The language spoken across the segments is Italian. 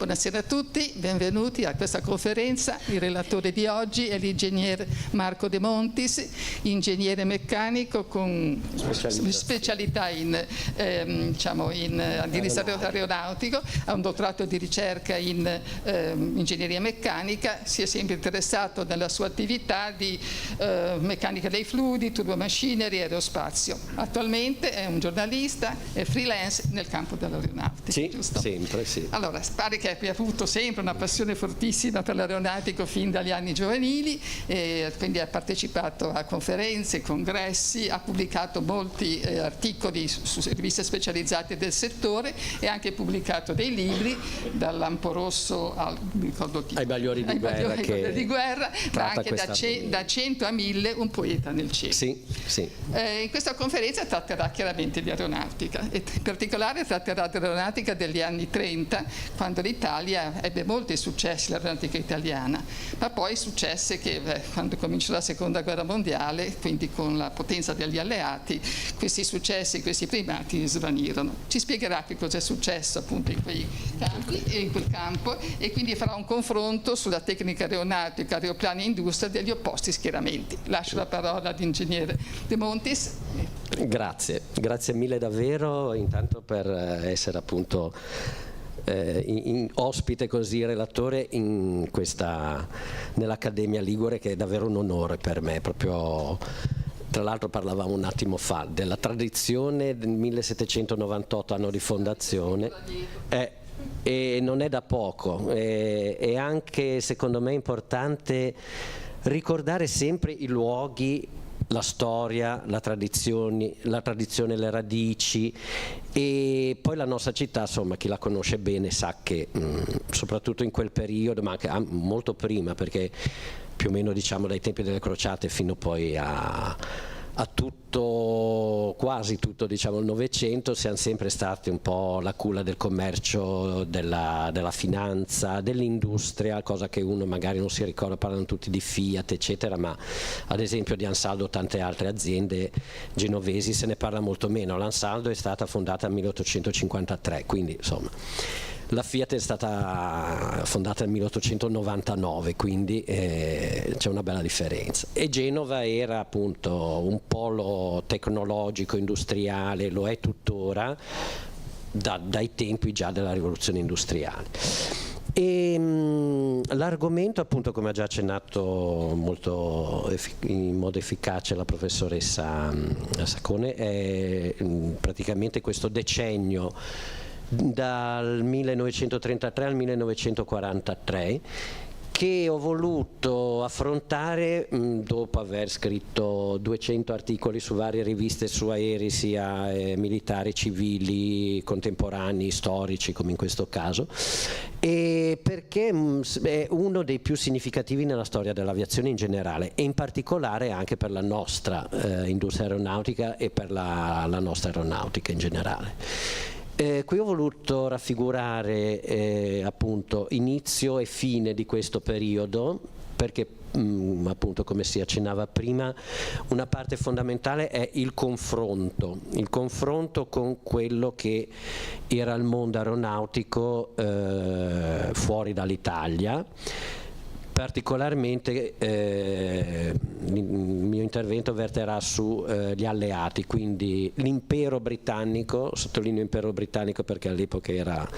Buonasera a tutti, benvenuti a questa conferenza. Il relatore di oggi è l'ingegnere Marco De Montis, ingegnere meccanico con specialità in indirizzo aeronautico, ha un dottorato di ricerca in ingegneria meccanica, si è sempre interessato nella sua attività di meccanica dei fluidi, turbomachinery e aerospazio. Attualmente è un giornalista e freelance nel campo dell'aeronautica. Sì, giusto? sempre, sì. Allora, pare che abbia avuto sempre una passione fortissima per l'aeronautico fin dagli anni giovanili, e quindi ha partecipato a conferenze, congressi, ha pubblicato molti articoli su riviste specializzate del settore e ha anche pubblicato dei libri, dal Lampo Rosso ai Bagliori di Guerra, ma anche da 100 a 1000, un poeta nel cielo. Sì, sì. In questa conferenza tratterà chiaramente di aeronautica, e in particolare tratterà di aeronautica degli anni 30, quando l'Italia ebbe molti successi, l'aeronautica italiana, ma poi successe che quando cominciò la seconda guerra mondiale, quindi con la potenza degli alleati, questi successi, questi primati svanirono. Ci spiegherà che cosa è successo appunto in quei campi e in quel campo, e quindi farà un confronto sulla tecnica aeronautica, aeroplani e industria degli opposti schieramenti. Lascio la parola all'ingegnere De Montis. Grazie mille davvero, intanto per essere appunto ospite, così relatore nell'Accademia Ligure, che è davvero un onore per me. Proprio, tra l'altro parlavamo un attimo fa della tradizione del 1798, anno di fondazione, e non è da poco, è anche secondo me importante ricordare sempre i luoghi, la storia, la tradizione, le radici, e poi la nostra città, insomma, chi la conosce bene sa che soprattutto in quel periodo, ma anche molto prima, perché più o meno diciamo dai tempi delle crociate fino poi a tutto, quasi tutto, diciamo, il Novecento, siamo sempre stati un po' la culla del commercio, della finanza, dell'industria, cosa che uno magari non si ricorda. Parlano tutti di Fiat eccetera, ma ad esempio di Ansaldo o tante altre aziende genovesi se ne parla molto meno. L'Ansaldo è stata fondata nel 1853, quindi insomma la Fiat è stata fondata nel 1899, quindi c'è una bella differenza. E Genova era appunto un polo tecnologico, industriale, lo è tuttora dai tempi già della rivoluzione industriale. E l'argomento, appunto, come ha già accennato in modo efficace la professoressa Saccone, è praticamente questo decennio dal 1933 al 1943, che ho voluto affrontare dopo aver scritto 200 articoli su varie riviste su aerei, sia militari, civili, contemporanei, storici, come in questo caso, e perché è uno dei più significativi nella storia dell'aviazione in generale, e in particolare anche per la nostra industria aeronautica e per la nostra aeronautica in generale. Qui ho voluto raffigurare appunto inizio e fine di questo periodo, perché appunto, come si accennava prima, una parte fondamentale è il confronto con quello che era il mondo aeronautico fuori dall'Italia. Particolarmente il mio intervento verterà sugli alleati, quindi l'impero britannico, sottolineo impero britannico perché all'epoca era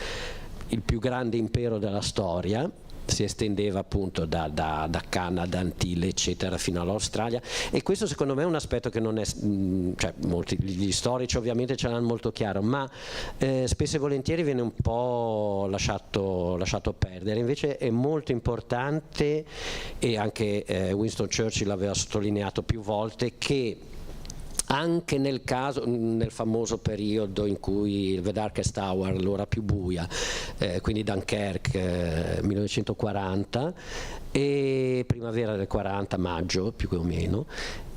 il più grande impero della storia, si estendeva appunto da Canada, Antille eccetera fino all'Australia, e questo secondo me è un aspetto che non è, cioè molti gli storici ovviamente ce l'hanno molto chiaro, ma spesso e volentieri viene un po' lasciato perdere. Invece è molto importante, e anche Winston Churchill aveva sottolineato più volte, che anche nel famoso periodo in cui il The Darkest Hour, l'ora più buia, quindi Dunkerque 1940 e primavera del 40, maggio più o meno,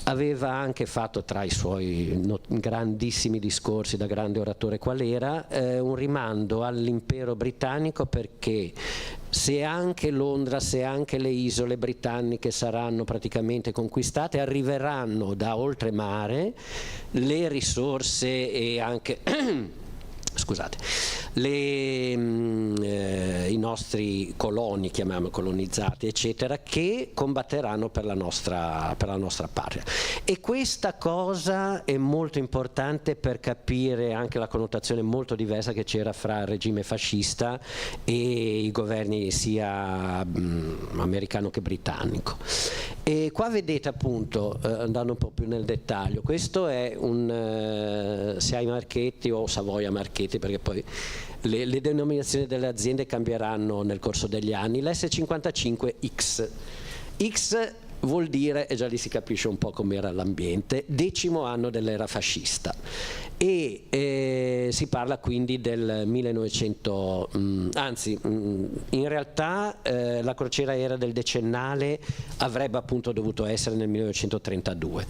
aveva anche fatto, tra i suoi grandissimi discorsi da grande oratore qual era, un rimando all'impero britannico, perché se anche Londra, se anche le isole britanniche saranno praticamente conquistate, arriveranno da oltremare le risorse e anche scusate, i nostri coloni, chiamiamo colonizzati, eccetera, che combatteranno per la nostra patria. E questa cosa è molto importante per capire anche la connotazione molto diversa che c'era fra il regime fascista e i governi sia americano che britannico. E qua vedete appunto, andando un po' più nel dettaglio, questo è un SIAE Marchetti o Savoia Marchetti, perché poi le denominazioni delle aziende cambieranno nel corso degli anni. L'S55X. X vuol dire, e già lì si capisce un po' com'era l'ambiente, 10° anno dell'era fascista, e si parla quindi del 1900, in realtà la crociera aerea del decennale avrebbe appunto dovuto essere nel 1932.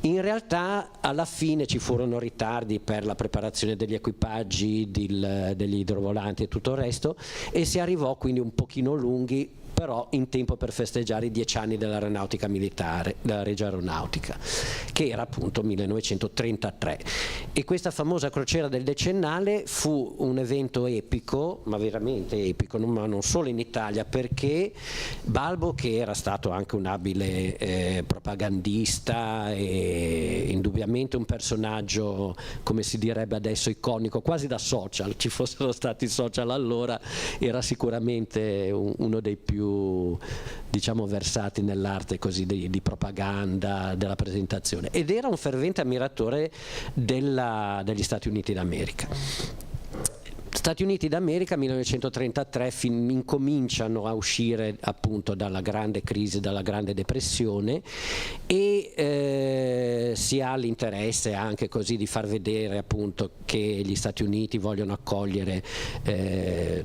In realtà alla fine ci furono ritardi per la preparazione degli equipaggi, degli idrovolanti e tutto il resto, e si arrivò quindi un pochino lunghi, però in tempo per festeggiare i 10 anni dell'aeronautica militare, della Regia Aeronautica, che era appunto 1933. E questa famosa crociera del decennale fu un evento epico, ma veramente epico, ma non solo in Italia, perché Balbo, che era stato anche un abile propagandista e indubbiamente un personaggio, come si direbbe adesso, iconico, quasi da social, ci fossero stati social allora, era sicuramente uno dei più, diciamo, versati nell'arte così di propaganda, della presentazione, ed era un fervente ammiratore degli Stati Uniti d'America. Stati Uniti d'America 1933 incominciano a uscire appunto dalla grande crisi, dalla grande depressione, e si ha l'interesse anche così di far vedere appunto che gli Stati Uniti vogliono accogliere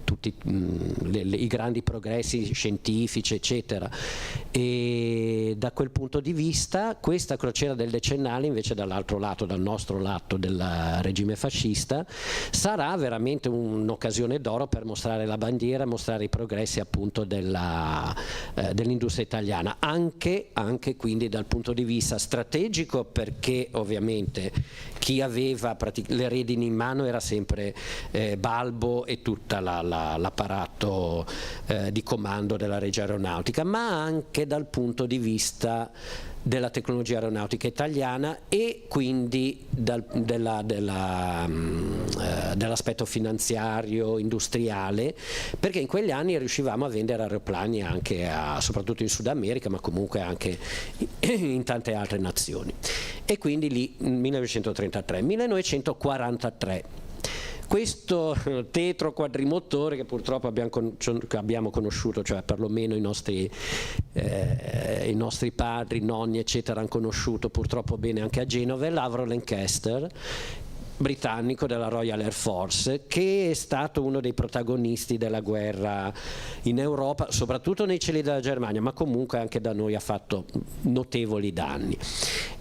tutti i grandi progressi scientifici, eccetera. E da quel punto di vista questa crociera del decennale, invece, dall'altro lato, dal nostro lato del regime fascista, sarà veramente un'occasione d'oro per mostrare la bandiera, mostrare i progressi appunto dell'industria italiana, anche quindi dal punto di vista strategico, perché ovviamente chi aveva le redini in mano era sempre Balbo e tutta l'apparato di comando della Regia Aeronautica, ma anche dal punto di vista della tecnologia aeronautica italiana e quindi dell'aspetto finanziario, industriale, perché in quegli anni riuscivamo a vendere aeroplani anche soprattutto in Sud America, ma comunque anche in tante altre nazioni. E quindi lì 1943. Questo tetro quadrimotore, che purtroppo abbiamo conosciuto, cioè perlomeno i nostri padri, nonni eccetera hanno conosciuto purtroppo bene anche a Genova, è l'Avro Lancaster, britannico della Royal Air Force, che è stato uno dei protagonisti della guerra in Europa, soprattutto nei cieli della Germania, ma comunque anche da noi ha fatto notevoli danni.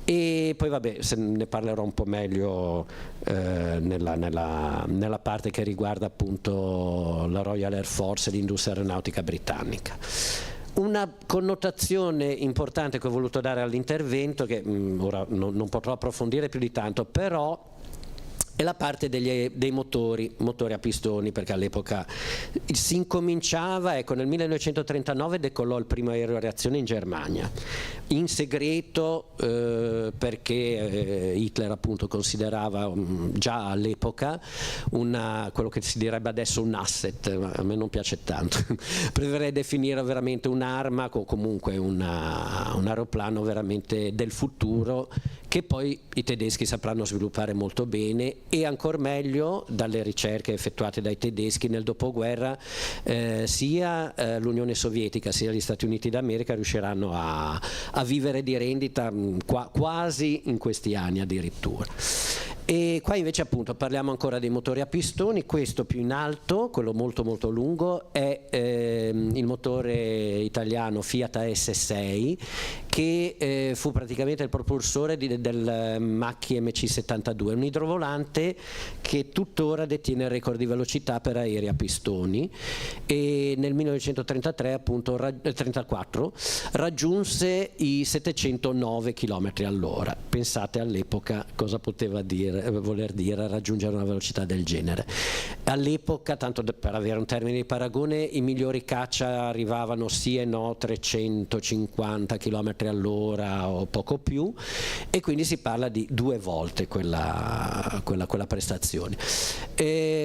E poi vabbè, se ne parlerò un po' meglio nella parte che riguarda appunto la Royal Air Force e l'industria aeronautica britannica. Una connotazione importante che ho voluto dare all'intervento, che ora non potrò approfondire più di tanto, però è la parte dei motori a pistoni, perché all'epoca si incominciava, ecco, nel 1939 decollò il primo aereo a reazione in Germania, in segreto, perché Hitler appunto considerava già all'epoca quello che si direbbe adesso un asset, ma a me non piace tanto, preferirei definire veramente un'arma o comunque un aeroplano veramente del futuro, che poi i tedeschi sapranno sviluppare molto bene, e ancor meglio dalle ricerche effettuate dai tedeschi nel dopoguerra, sia l'Unione Sovietica sia gli Stati Uniti d'America riusciranno a vivere di rendita quasi in questi anni addirittura. E qua invece appunto parliamo ancora dei motori a pistoni. Questo più in alto, quello molto molto lungo, è il motore italiano Fiat AS6, che fu praticamente il propulsore del Macchi MC-72, un idrovolante che tuttora detiene il record di velocità per aerei a pistoni, e nel 1933 appunto 34 raggiunse i 709 km all'ora. Pensate all'epoca cosa poteva voler dire raggiungere una velocità del genere. All'epoca, tanto per avere un termine di paragone, i migliori caccia arrivavano sì e no 350 km all'ora o poco più, e quindi si parla di 2 volte quella prestazione.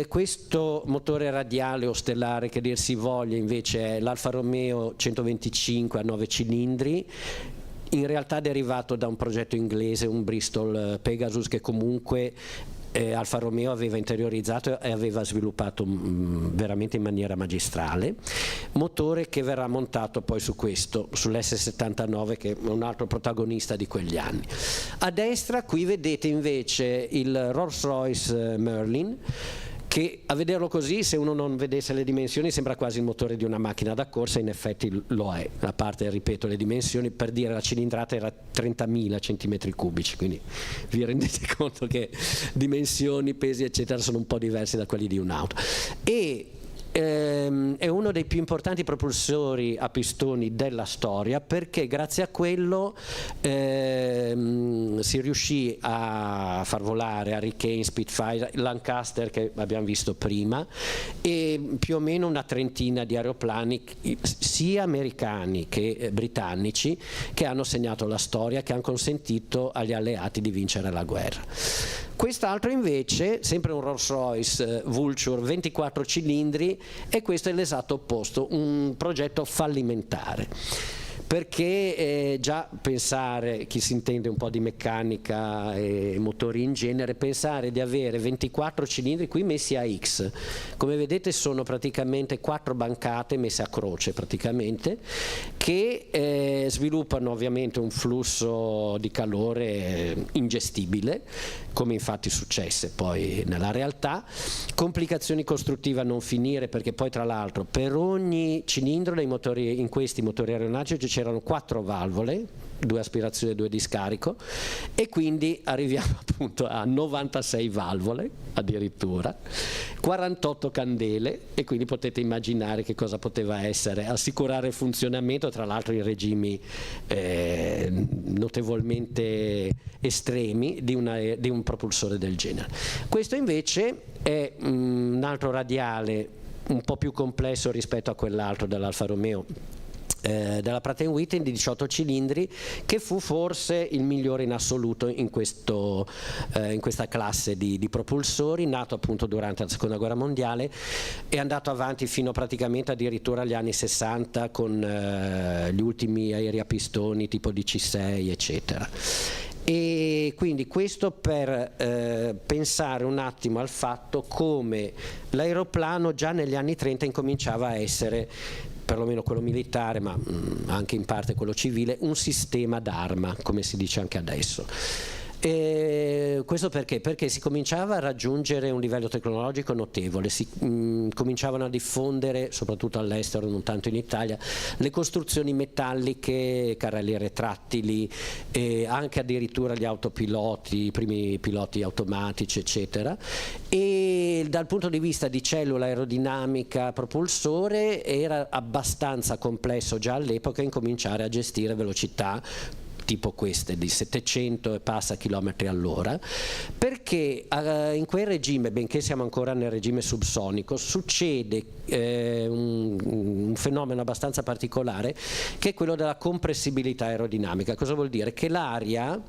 Questo motore radiale o stellare, che dir si voglia, invece è l'Alfa Romeo 125 a 9 cilindri, in realtà derivato da un progetto inglese, un Bristol Pegasus, che comunque Alfa Romeo aveva interiorizzato e aveva sviluppato veramente in maniera magistrale, motore che verrà montato poi su questo, sull'S79, che è un altro protagonista di quegli anni. A destra qui vedete invece il Rolls-Royce Merlin, che a vederlo così, se uno non vedesse le dimensioni, sembra quasi il motore di una macchina da corsa. In effetti lo è, a parte, ripeto, le dimensioni, per dire, la cilindrata era 30.000 centimetri cubici, quindi vi rendete conto che dimensioni, pesi eccetera sono un po' diversi da quelli di un'auto. E è uno dei più importanti propulsori a pistoni della storia, perché grazie a quello si riuscì a far volare Hurricane, Spitfire, Lancaster, che abbiamo visto prima, e più o meno una trentina di aeroplani sia americani che britannici, che hanno segnato la storia, che hanno consentito agli alleati di vincere la guerra. Quest'altro invece, sempre un Rolls-Royce Vulture 24 cilindri, e questo è l'esatto opposto, un progetto fallimentare, perché già pensare, chi si intende un po' di meccanica e motori in genere, pensare di avere 24 cilindri qui messi a X, come vedete sono praticamente 4 bancate messe a croce praticamente, che sviluppano ovviamente un flusso di calore ingestibile, come infatti successe poi nella realtà, complicazioni costruttive a non finire, perché poi tra l'altro per ogni cilindro in questi motori aeronautici c'erano 4 valvole, 2 aspirazioni e 2 di scarico, e quindi arriviamo appunto a 96 valvole addirittura, 48 candele, e quindi potete immaginare che cosa poteva essere assicurare il funzionamento, tra l'altro in regimi notevolmente estremi, di un propulsore del genere. Questo invece è un altro radiale un po' più complesso rispetto a quell'altro dell'Alfa Romeo della Pratt & Whitney, di 18 cilindri, che fu forse il migliore in assoluto in questa classe di propulsori, nato appunto durante la seconda guerra mondiale, e andato avanti fino praticamente addirittura agli anni 60 con gli ultimi aerei a pistoni tipo DC-6 eccetera. E quindi questo per pensare un attimo al fatto come l'aeroplano già negli anni 30 incominciava a essere, perlomeno quello militare, ma anche in parte quello civile, un sistema d'arma, come si dice anche adesso. E questo perché? Perché si cominciava a raggiungere un livello tecnologico notevole, si cominciavano a diffondere, soprattutto all'estero, non tanto in Italia, le costruzioni metalliche, carrelli retrattili, e anche addirittura gli autopiloti, i primi piloti automatici eccetera, e dal punto di vista di cellula aerodinamica propulsore era abbastanza complesso già all'epoca incominciare a gestire velocità tipo queste di 700 e passa chilometri all'ora, perché in quel regime, benché siamo ancora nel regime subsonico, succede un fenomeno abbastanza particolare, che è quello della compressibilità aerodinamica. Cosa vuol dire? Che l'aria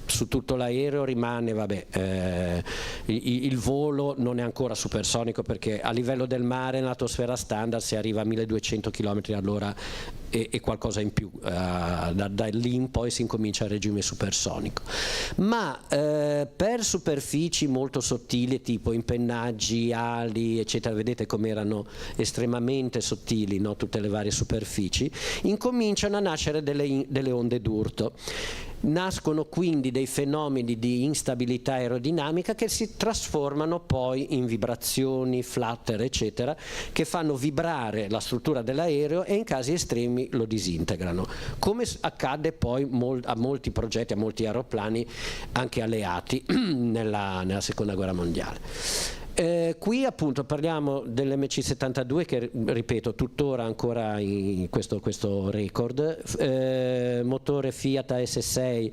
su tutto l'aereo rimane, il volo non è ancora supersonico, perché a livello del mare nell'atmosfera standard si arriva a 1200 km all'ora e qualcosa in più, da lì in poi si incomincia il regime supersonico, ma per superfici molto sottili tipo impennaggi, ali eccetera, vedete come erano estremamente sottili, no? Tutte le varie superfici, incominciano a nascere delle onde d'urto. Nascono quindi dei fenomeni di instabilità aerodinamica che si trasformano poi in vibrazioni, flutter, eccetera, che fanno vibrare la struttura dell'aereo e in casi estremi lo disintegrano, come accadde poi a molti progetti, a molti aeroplani anche alleati nella seconda guerra mondiale. Qui appunto parliamo dell'MC-72 che, ripeto, tuttora ancora in questo record, motore Fiat AS6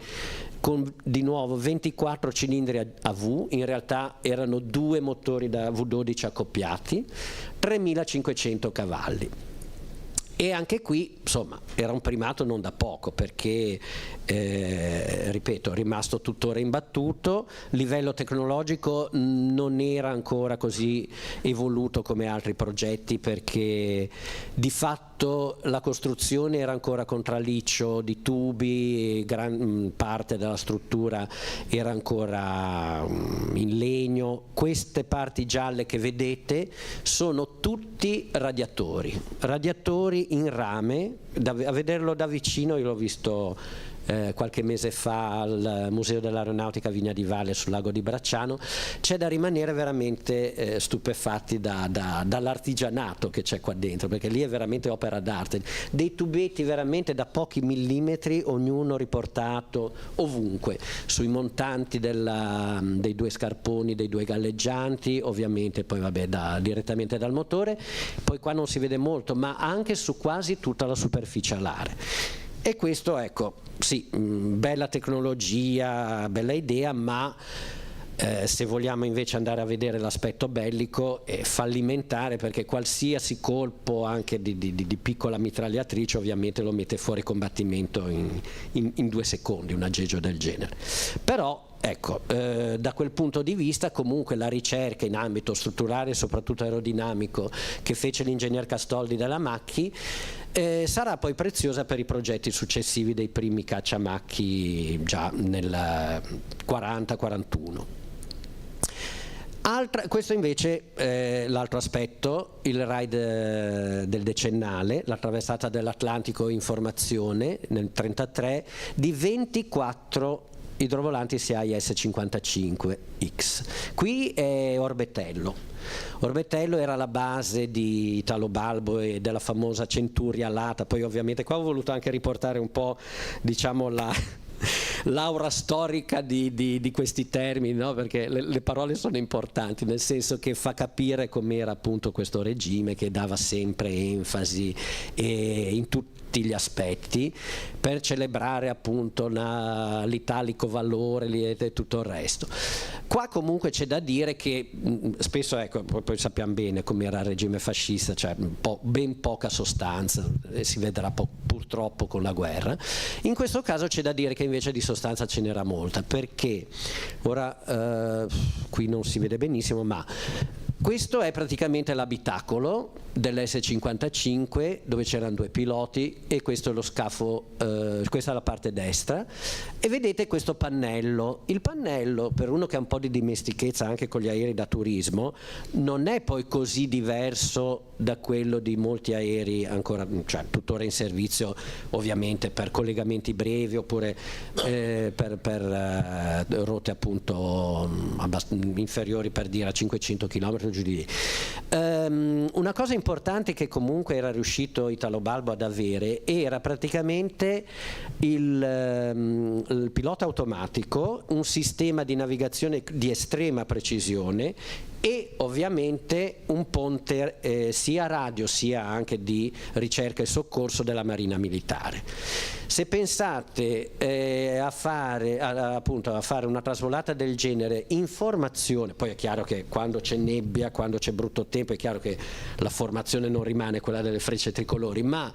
con di nuovo 24 cilindri a V, in realtà erano 2 motori da V12 accoppiati, 3500 cavalli. E anche qui, insomma, era un primato non da poco, perché, ripeto, è rimasto tuttora imbattuto, livello tecnologico non era ancora così evoluto come altri progetti, perché di fatto la costruzione era ancora con traliccio di tubi, gran parte della struttura era ancora in legno. Queste parti gialle che vedete sono tutti radiatori in rame. A vederlo da vicino, io l'ho visto qualche mese fa al Museo dell'Aeronautica Vigna di Valle sul lago di Bracciano. C'è da rimanere veramente stupefatti dall'artigianato che c'è qua dentro, perché lì è veramente opera d'arte, dei tubetti veramente da pochi millimetri, ognuno riportato ovunque, sui montanti dei 2 scarponi, dei 2 galleggianti, ovviamente poi vabbè direttamente dal motore, poi qua non si vede molto, ma anche su quasi tutta la superficie alare. E questo, ecco, sì, bella tecnologia, bella idea, ma se vogliamo invece andare a vedere l'aspetto bellico è fallimentare, perché qualsiasi colpo anche di piccola mitragliatrice ovviamente lo mette fuori combattimento in 2 secondi, un aggeggio del genere. Però ecco, da quel punto di vista comunque la ricerca in ambito strutturale e soprattutto aerodinamico che fece l'ingegner Castoldi della Macchi sarà poi preziosa per i progetti successivi dei primi cacciamacchi già nel 40-41. Questo invece è l'altro aspetto, il ride del decennale, la traversata dell'Atlantico in formazione nel 1933 di 24 idrovolanti SEAI S-55X. Qui è Orbetello. Orbetello era la base di Italo Balbo e della famosa Centuria alata. Poi ovviamente qua ho voluto anche riportare un po', diciamo, l'aura storica di questi termini, no? Perché le parole sono importanti, nel senso che fa capire com'era appunto questo regime che dava sempre enfasi in tutti gli aspetti per celebrare appunto l'italico valore e tutto il resto. Qua comunque c'è da dire che spesso, ecco, poi sappiamo bene com'era il regime fascista, cioè ben poca sostanza, si vedrà purtroppo con la guerra. In questo caso c'è da dire che invece di sostanza ce n'era molta, perché ora qui non si vede benissimo, ma questo è praticamente l'abitacolo dell'S-55 dove c'erano 2 piloti, e questo è lo scafo, questa è la parte destra, e vedete questo pannello. Il pannello, per uno che ha un po' di dimestichezza anche con gli aerei da turismo, non è poi così diverso da quello di molti aerei ancora, cioè tuttora in servizio, ovviamente per collegamenti brevi oppure per rotte appunto inferiori, per dire a 500 km giù di lì. Una cosa importante che comunque era riuscito Italo Balbo ad avere era praticamente il pilota automatico, un sistema di navigazione di estrema precisione e ovviamente un ponte sia radio sia anche di ricerca e soccorso della Marina Militare. Se pensate a fare una trasvolata del genere in formazione, poi è chiaro che quando c'è nebbia, quando c'è brutto tempo, è chiaro che la formazione non rimane quella delle frecce tricolori, ma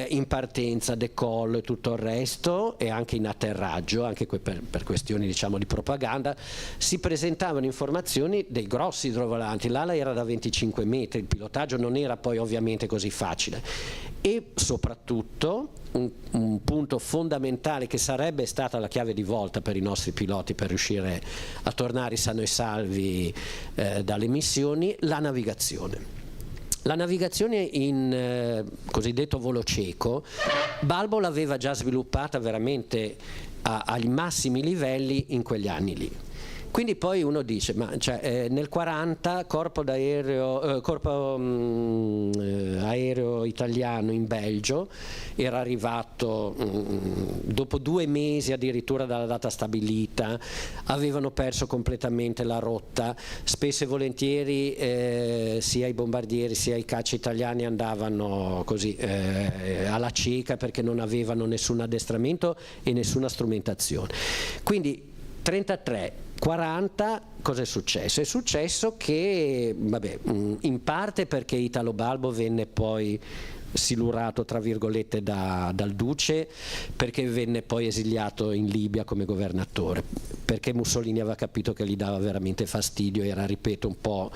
in partenza, decollo e tutto il resto, e anche in atterraggio, anche per questioni diciamo di propaganda, si presentavano informazioni dei grossi idrovolanti. L'ala era da 25 metri, il pilotaggio non era poi ovviamente così facile, e soprattutto un punto fondamentale che sarebbe stata la chiave di volta per i nostri piloti per riuscire a tornare sano e salvi dalle missioni, la navigazione. La navigazione in cosiddetto volo cieco, Balbo l'aveva già sviluppata veramente ai massimi livelli in quegli anni lì. Quindi poi uno dice, ma cioè, nel 40 corpo aereo italiano in Belgio era arrivato dopo 2 mesi addirittura dalla data stabilita, avevano perso completamente la rotta, spesso e volentieri sia i bombardieri sia i caccia italiani andavano così alla cieca perché non avevano nessun addestramento e nessuna strumentazione. Quindi 33 40 cosa è successo? È successo che, vabbè, in parte perché Italo Balbo venne poi silurato tra virgolette dal duce, perché venne poi esiliato in Libia come governatore, perché Mussolini aveva capito che gli dava veramente fastidio, era, ripeto, un po'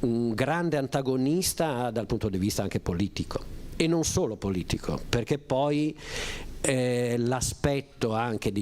un grande antagonista dal punto di vista anche politico, e non solo politico, perché poi l'aspetto anche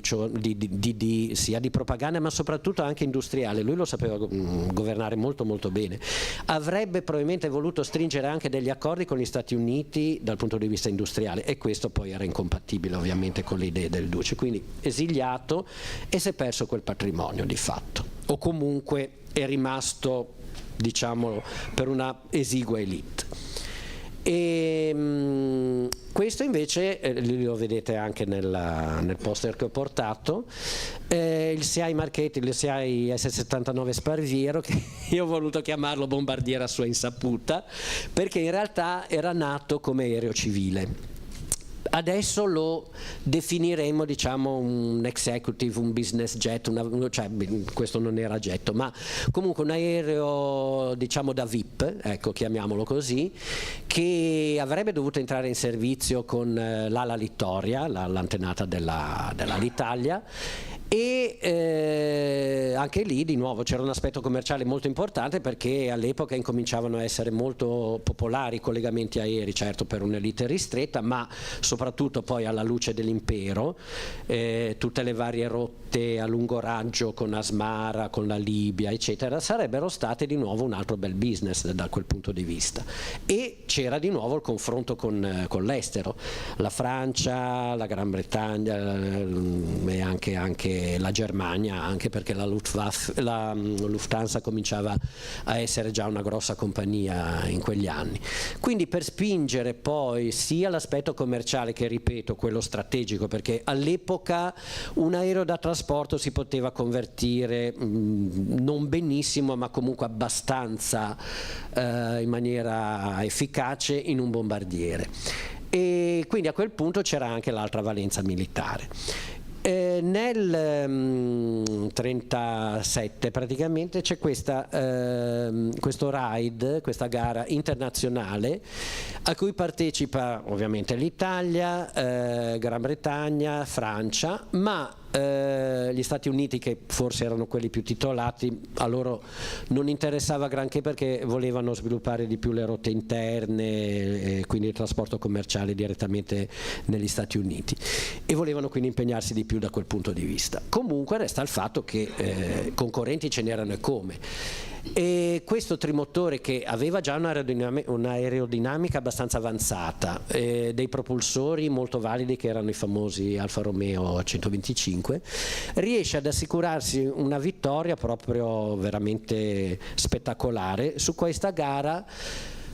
sia di propaganda ma soprattutto anche industriale, lui lo sapeva governare molto molto bene, avrebbe probabilmente voluto stringere anche degli accordi con gli Stati Uniti dal punto di vista industriale, e questo poi era incompatibile ovviamente con le idee del duce, quindi esiliato e si è perso quel patrimonio di fatto, o comunque è rimasto, diciamo, per una esigua elite. E questo invece lo vedete anche nel poster che ho portato, il CI Marchetti, il CI S79 Sparviero, che io ho voluto chiamarlo bombardiere a sua insaputa, perché in realtà era nato come aereo civile. Adesso lo definiremo, diciamo, un executive, un business jet, cioè questo non era jet, ma comunque un aereo, diciamo, da VIP, ecco, chiamiamolo così, che avrebbe dovuto entrare in servizio con l'ala Littoria, l'antenata dell'Alitalia, e anche lì di nuovo c'era un aspetto commerciale molto importante, perché all'epoca incominciavano a essere molto popolari i collegamenti aerei, certo per un'elite ristretta, ma soprattutto poi alla luce dell'impero, tutte le varie rotte a lungo raggio con Asmara, con la Libia eccetera, sarebbero state di nuovo un altro bel business da quel punto di vista, e c'era di nuovo il confronto con l'estero, la Francia, la Gran Bretagna e anche la Germania, anche perché la Lufthansa cominciava a essere già una grossa compagnia in quegli anni. Quindi per spingere poi sia l'aspetto commerciale che, ripeto, quello strategico, perché all'epoca un aereo da trasporto si poteva convertire non benissimo ma comunque abbastanza in maniera efficace in un bombardiere, e quindi a quel punto c'era anche l'altra valenza militare. Nel 1937 praticamente c'è questo RAID, questa gara internazionale a cui partecipa ovviamente l'Italia, Gran Bretagna, Francia, ma gli Stati Uniti, che forse erano quelli più titolati, a loro non interessava granché perché volevano sviluppare di più le rotte interne, quindi il trasporto commerciale direttamente negli Stati Uniti, e volevano quindi impegnarsi di più da quel punto di vista. Comunque resta il fatto che concorrenti ce n'erano e come. E questo trimotore, che aveva già un'aerodinamica abbastanza avanzata, dei propulsori molto validi che erano i famosi Alfa Romeo 125, riesce ad assicurarsi una vittoria proprio veramente spettacolare su questa gara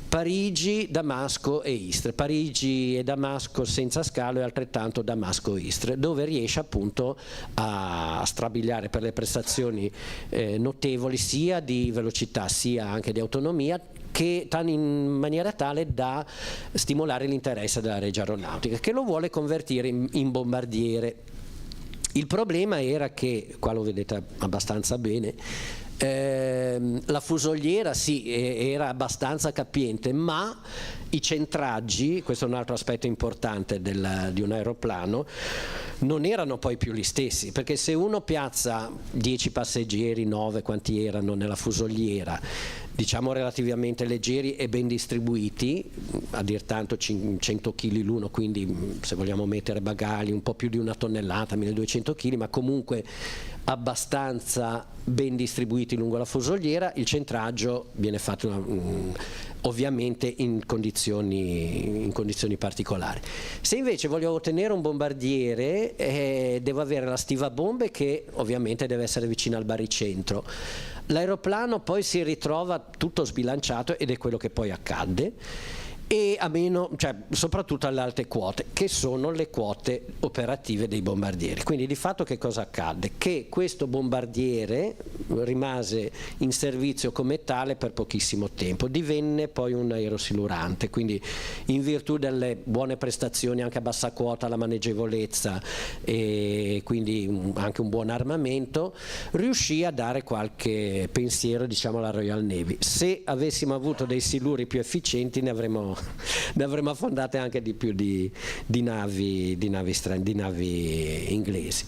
Parigi, Damasco e Istres, Parigi e Damasco senza scalo e altrettanto Damasco-Istres, dove riesce appunto a strabiliare per le prestazioni notevoli sia di velocità sia anche di autonomia, che in maniera tale da stimolare l'interesse della Regia Aeronautica, che lo vuole convertire in bombardiere. Il problema era che, qua lo vedete abbastanza bene, la fusoliera sì, era abbastanza capiente, ma i centraggi, questo è un altro aspetto importante di un aeroplano, non erano poi più gli stessi, perché se uno piazza 10 passeggeri, 9 quanti erano nella fusoliera, diciamo relativamente leggeri e ben distribuiti, a dir tanto 100 kg l'uno, quindi se vogliamo mettere bagagli un po' più di 1 tonnellata, 1200 kg, ma comunque abbastanza ben distribuiti lungo la fusoliera. Il centraggio viene fatto ovviamente in condizioni particolari. Se invece voglio ottenere un bombardiere, devo avere la stiva bombe, che ovviamente deve essere vicina al baricentro. L'aeroplano poi si ritrova tutto sbilanciato, ed è quello che poi accadde, e a meno, cioè, soprattutto alle alte quote, che sono le quote operative dei bombardieri. Quindi di fatto che cosa accadde? Che questo bombardiere rimase in servizio come tale per pochissimo tempo, divenne poi un aerosilurante, quindi in virtù delle buone prestazioni anche a bassa quota, la maneggevolezza e quindi anche un buon armamento, riuscì a dare qualche pensiero, diciamo, alla Royal Navy. Se avessimo avuto dei siluri più efficienti ne avremmo affondate anche di più di navi inglesi.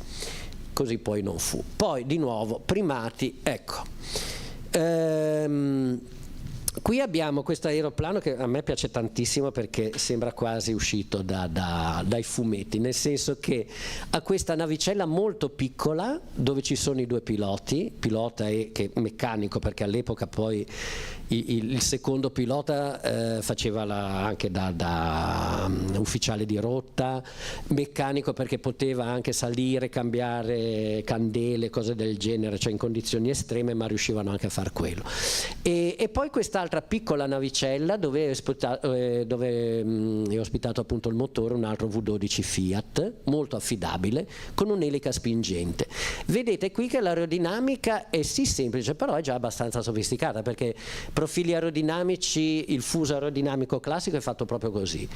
Così poi non fu. Poi di nuovo primati, ecco. Qui abbiamo questo aeroplano che a me piace tantissimo perché sembra quasi uscito dai fumetti, nel senso che ha questa navicella molto piccola dove ci sono i due piloti, pilota e meccanico, perché all'epoca poi il secondo pilota faceva anche da ufficiale di rotta, meccanico perché poteva anche salire, cambiare candele, cose del genere, cioè in condizioni estreme, ma riuscivano anche a far quello. E poi quest'altra piccola navicella dove è ospitato appunto il motore, un altro V12 Fiat, molto affidabile, con un'elica spingente. Vedete qui che l'aerodinamica è sì semplice, però è già abbastanza sofisticata, perché profili aerodinamici, il fuso aerodinamico classico è fatto proprio così,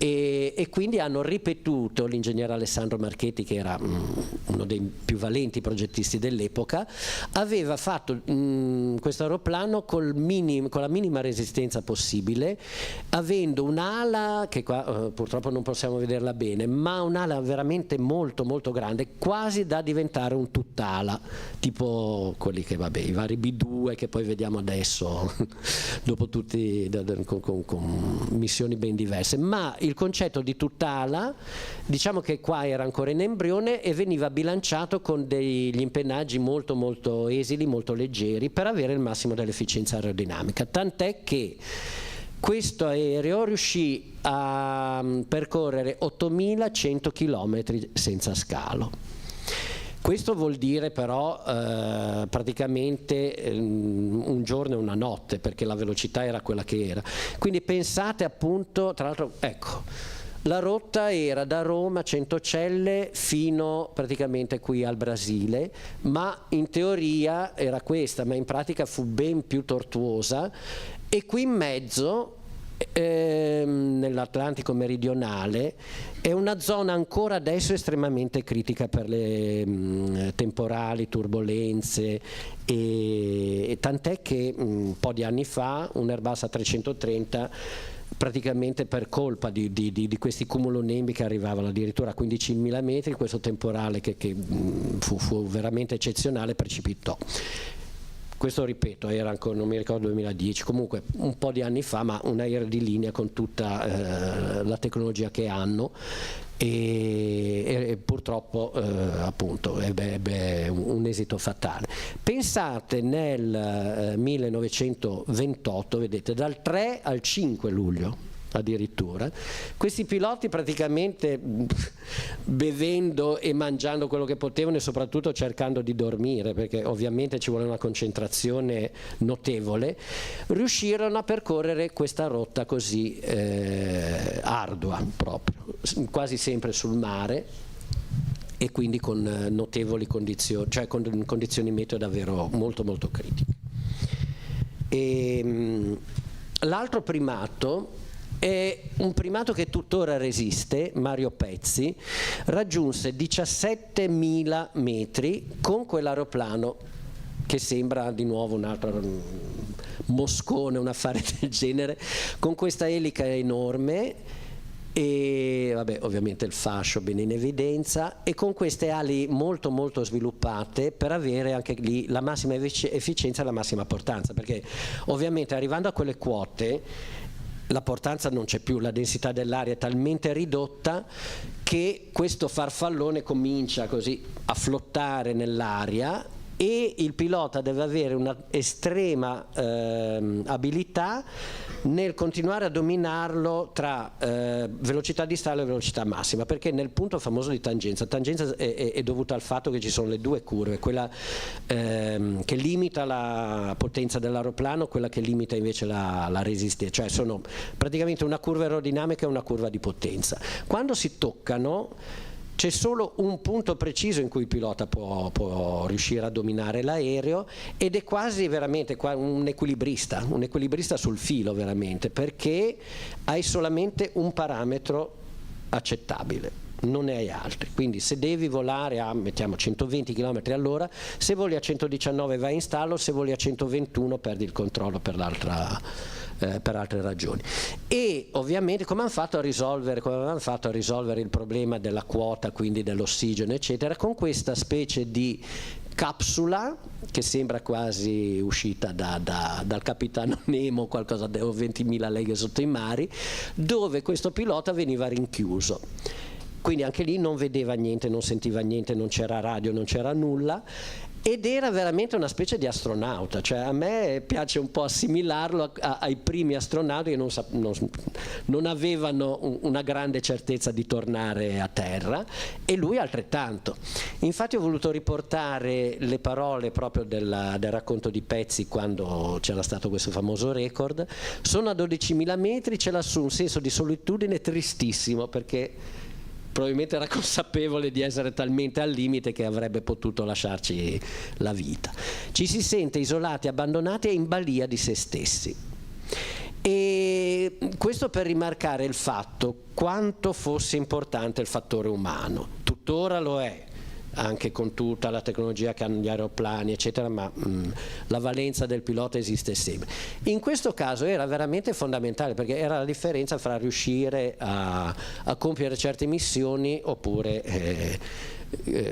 e quindi hanno ripetuto, l'ingegnere Alessandro Marchetti, che era uno dei più valenti progettisti dell'epoca, aveva fatto questo aeroplano con la minima resistenza possibile, avendo un'ala che qua purtroppo non possiamo vederla bene, ma un'ala veramente molto molto grande, quasi da diventare un tutt'ala, tipo quelli che, vabbè, i vari B2 che poi vediamo adesso dopo tutti con missioni ben diverse. Ma il concetto di tutt'ala, diciamo che qua era ancora in embrione e veniva bilanciato con degli impennaggi molto molto esili, molto leggeri, per avere il massimo dell'efficienza aerodinamica, tant'è che questo aereo riuscì a percorrere 8.100 km senza scalo. Questo vuol dire però praticamente un giorno e una notte, perché la velocità era quella che era. Quindi pensate appunto, tra l'altro, ecco, la rotta era da Roma, Centocelle, fino praticamente qui al Brasile, ma in teoria era questa, ma in pratica fu ben più tortuosa, e qui in mezzo, nell'Atlantico meridionale, è una zona ancora adesso estremamente critica per le temporali, turbolenze, e tant'è che un po' di anni fa un Airbus A330, praticamente per colpa di questi cumulonembi che arrivavano addirittura a 15.000 metri, questo temporale che fu veramente eccezionale, precipitò. Questo, ripeto, era ancora, non mi ricordo, 2010, comunque un po' di anni fa, ma un aereo di linea con tutta la tecnologia che hanno, e purtroppo appunto ebbe un esito fatale. Pensate nel 1928, vedete, dal 3 al 5 luglio addirittura, questi piloti praticamente bevendo e mangiando quello che potevano e soprattutto cercando di dormire, perché ovviamente ci vuole una concentrazione notevole, riuscirono a percorrere questa rotta così ardua, proprio, quasi sempre sul mare, e quindi con notevoli condizioni, cioè con condizioni meteo davvero molto molto critiche. L'altro primato è un primato che tuttora resiste, Mario Pezzi, raggiunse 17.000 metri con quell'aeroplano che sembra di nuovo un altro moscone, un affare del genere, con questa elica enorme, e vabbè, ovviamente il fascio bene in evidenza, e con queste ali molto molto sviluppate per avere anche lì la massima efficienza e la massima portanza, perché ovviamente arrivando a quelle quote la portanza non c'è più, la densità dell'aria è talmente ridotta che questo farfallone comincia così a flottare nell'aria e il pilota deve avere una estrema abilità nel continuare a dominarlo tra velocità di stallo e velocità massima, perché nel punto famoso di tangenza è dovuta al fatto che ci sono le due curve, quella che limita la potenza dell'aeroplano, quella che limita invece la resistenza, cioè sono praticamente una curva aerodinamica e una curva di potenza. Quando si toccano c'è solo un punto preciso in cui il pilota può riuscire a dominare l'aereo, ed è quasi veramente un equilibrista sul filo veramente, perché hai solamente un parametro accettabile, non ne hai altri. Quindi se devi volare a mettiamo 120 km all'ora, se voli a 119 vai in stallo, se voli a 121 perdi il controllo per altre ragioni. E ovviamente come hanno fatto a risolvere il problema della quota, quindi dell'ossigeno eccetera, con questa specie di capsula che sembra quasi uscita dal capitano Nemo, qualcosa o 20.000 leghe sotto i mari, dove questo pilota veniva rinchiuso. Quindi anche lì non vedeva niente, non sentiva niente, non c'era radio, non c'era nulla, ed era veramente una specie di astronauta. Cioè a me piace un po' assimilarlo ai primi astronauti che non avevano una grande certezza di tornare a terra, e lui altrettanto. Infatti ho voluto riportare le parole proprio del racconto di Pezzi quando c'era stato questo famoso record. Sono a 12.000 metri, c'è lassù un senso di solitudine tristissimo, perché probabilmente era consapevole di essere talmente al limite che avrebbe potuto lasciarci la vita. Ci si sente isolati, abbandonati e in balia di se stessi. E questo per rimarcare il fatto quanto fosse importante il fattore umano. Tuttora lo è, anche con tutta la tecnologia che hanno gli aeroplani eccetera, ma la valenza del pilota esiste sempre. In questo caso era veramente fondamentale, perché era la differenza fra riuscire a compiere certe missioni oppure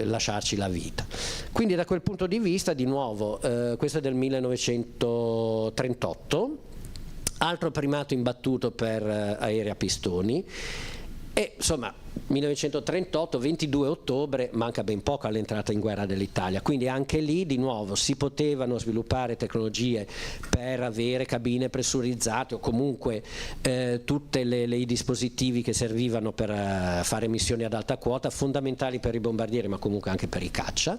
lasciarci la vita. Quindi da quel punto di vista, di nuovo, questo è del 1938, altro primato imbattuto per aerei a pistoni. E insomma 1938, 22 ottobre, manca ben poco all'entrata in guerra dell'Italia, quindi anche lì di nuovo si potevano sviluppare tecnologie per avere cabine pressurizzate o comunque tutti i dispositivi che servivano per fare missioni ad alta quota, fondamentali per i bombardieri ma comunque anche per i caccia,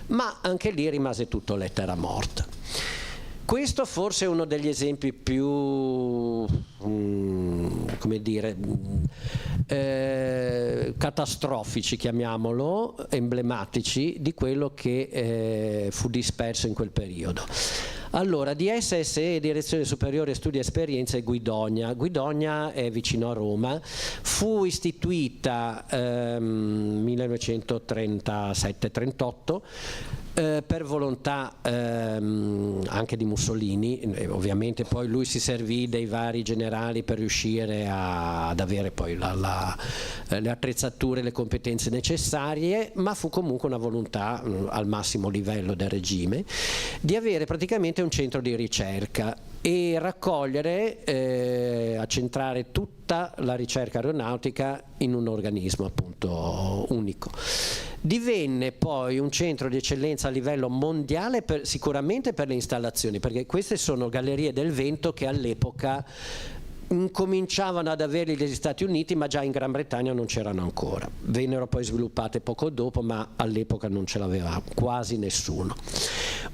ma anche lì rimase tutto lettera morta. Questo forse è uno degli esempi più come dire, catastrofici, chiamiamolo, emblematici di quello che fu disperso in quel periodo. Allora, di SSE, Direzione Superiore Studi e Esperienze, Guidonia. Guidonia è vicino a Roma, fu istituita 1937-38 per volontà anche di Mussolini, ovviamente poi lui si servì dei vari generali per riuscire ad avere poi le attrezzature e le competenze necessarie, ma fu comunque una volontà al massimo livello del regime di avere praticamente un centro di ricerca e raccogliere, accentrare tutta la ricerca aeronautica in un organismo appunto unico. Divenne poi un centro di eccellenza a livello mondiale sicuramente per le installazioni, perché queste sono gallerie del vento che all'epoca cominciavano ad averli degli Stati Uniti, ma già in Gran Bretagna non c'erano ancora. Vennero poi sviluppate poco dopo, ma all'epoca non ce l'aveva quasi nessuno.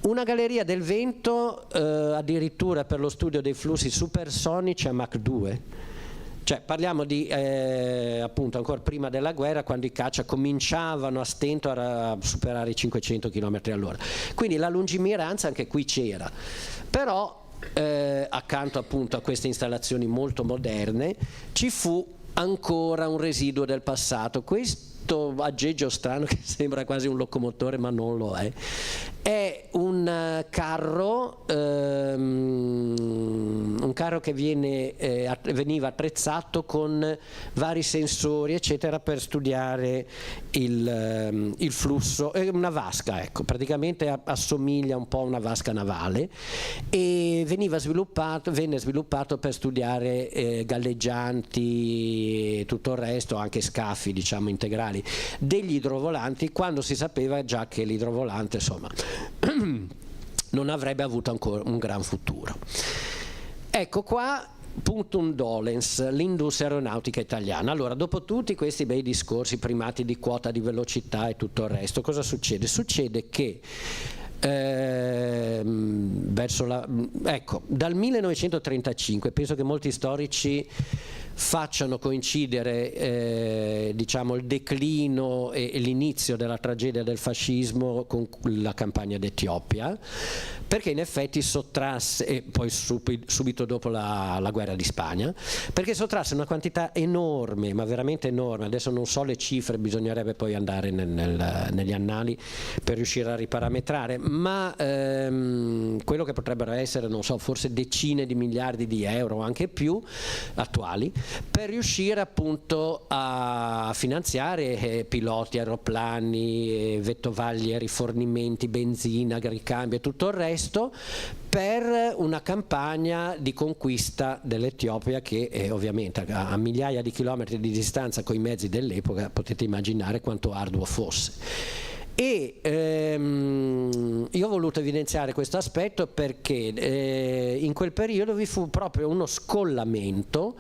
Una galleria del vento addirittura per lo studio dei flussi supersonici a Mach 2. Cioè parliamo di appunto ancora prima della guerra, quando i caccia cominciavano a stento a superare i 500 km all'ora. Quindi la lungimiranza anche qui c'era, però accanto appunto a queste installazioni molto moderne ci fu ancora un residuo del passato. Questo aggeggio strano che sembra quasi un locomotore ma non lo è un un carro che veniva attrezzato con vari sensori eccetera per studiare il flusso, una vasca, ecco, praticamente assomiglia un po' a una vasca navale, e venne sviluppato per studiare galleggianti e tutto il resto, anche scafi diciamo integrali degli idrovolanti, quando si sapeva già che l'idrovolante insomma non avrebbe avuto ancora un gran futuro. Ecco qua punctum dolens, l'industria aeronautica italiana. Allora, dopo tutti questi bei discorsi, primati di quota, di velocità e tutto il resto, cosa succede? Succede che dal 1935, penso che molti storici facciano coincidere diciamo il declino e l'inizio della tragedia del fascismo con la campagna d'Etiopia, perché in effetti sottrasse, e poi subito dopo la guerra di Spagna, perché sottrasse una quantità enorme, ma veramente enorme, adesso non so le cifre, bisognerebbe poi andare negli annali per riuscire a riparametrare, ma quello che potrebbero essere, non so, forse decine di miliardi di euro o anche più attuali, per riuscire appunto a finanziare piloti, aeroplani, vettovaglie, rifornimenti, benzina, ricambio e tutto il resto, per una campagna di conquista dell'Etiopia che ovviamente a migliaia di chilometri di distanza con i mezzi dell'epoca potete immaginare quanto arduo fosse. E io ho voluto evidenziare questo aspetto perché in quel periodo vi fu proprio uno scollamento,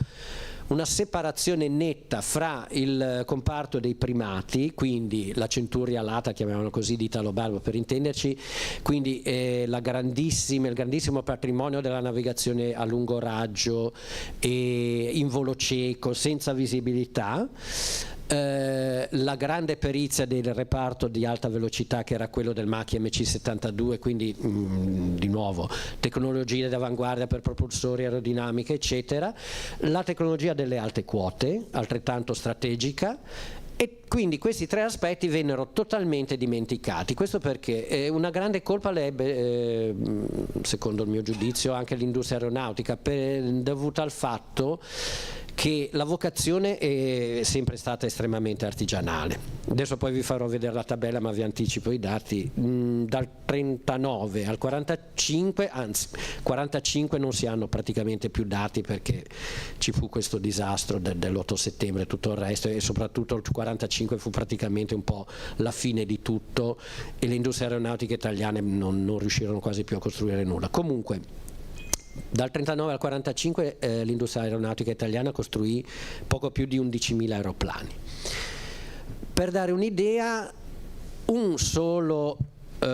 una separazione netta fra il comparto dei primati, quindi la centuria alata, chiamiamolo così, di Italo Balbo per intenderci, quindi il grandissimo patrimonio della navigazione a lungo raggio e in volo cieco, senza visibilità, la grande perizia del reparto di alta velocità che era quello del Macchi MC-72, quindi di nuovo tecnologie d'avanguardia per propulsori, aerodinamiche eccetera, la tecnologia delle alte quote altrettanto strategica, e quindi questi tre aspetti vennero totalmente dimenticati. Questo perché una grande colpa le ebbe, secondo il mio giudizio, anche l'industria aeronautica, dovuta al fatto che la vocazione è sempre stata estremamente artigianale. Adesso poi vi farò vedere la tabella, ma vi anticipo i dati. Dal 39 al 45, anzi 45 non si hanno praticamente più dati perché ci fu questo disastro dell'8 settembre e tutto il resto, e soprattutto il 45 fu praticamente un po' la fine di tutto e le industrie aeronautiche italiane non riuscirono quasi più a costruire nulla. Comunque dal 39 al 45 l'industria aeronautica italiana costruì poco più di 11.000 aeroplani. Per dare un'idea, un solo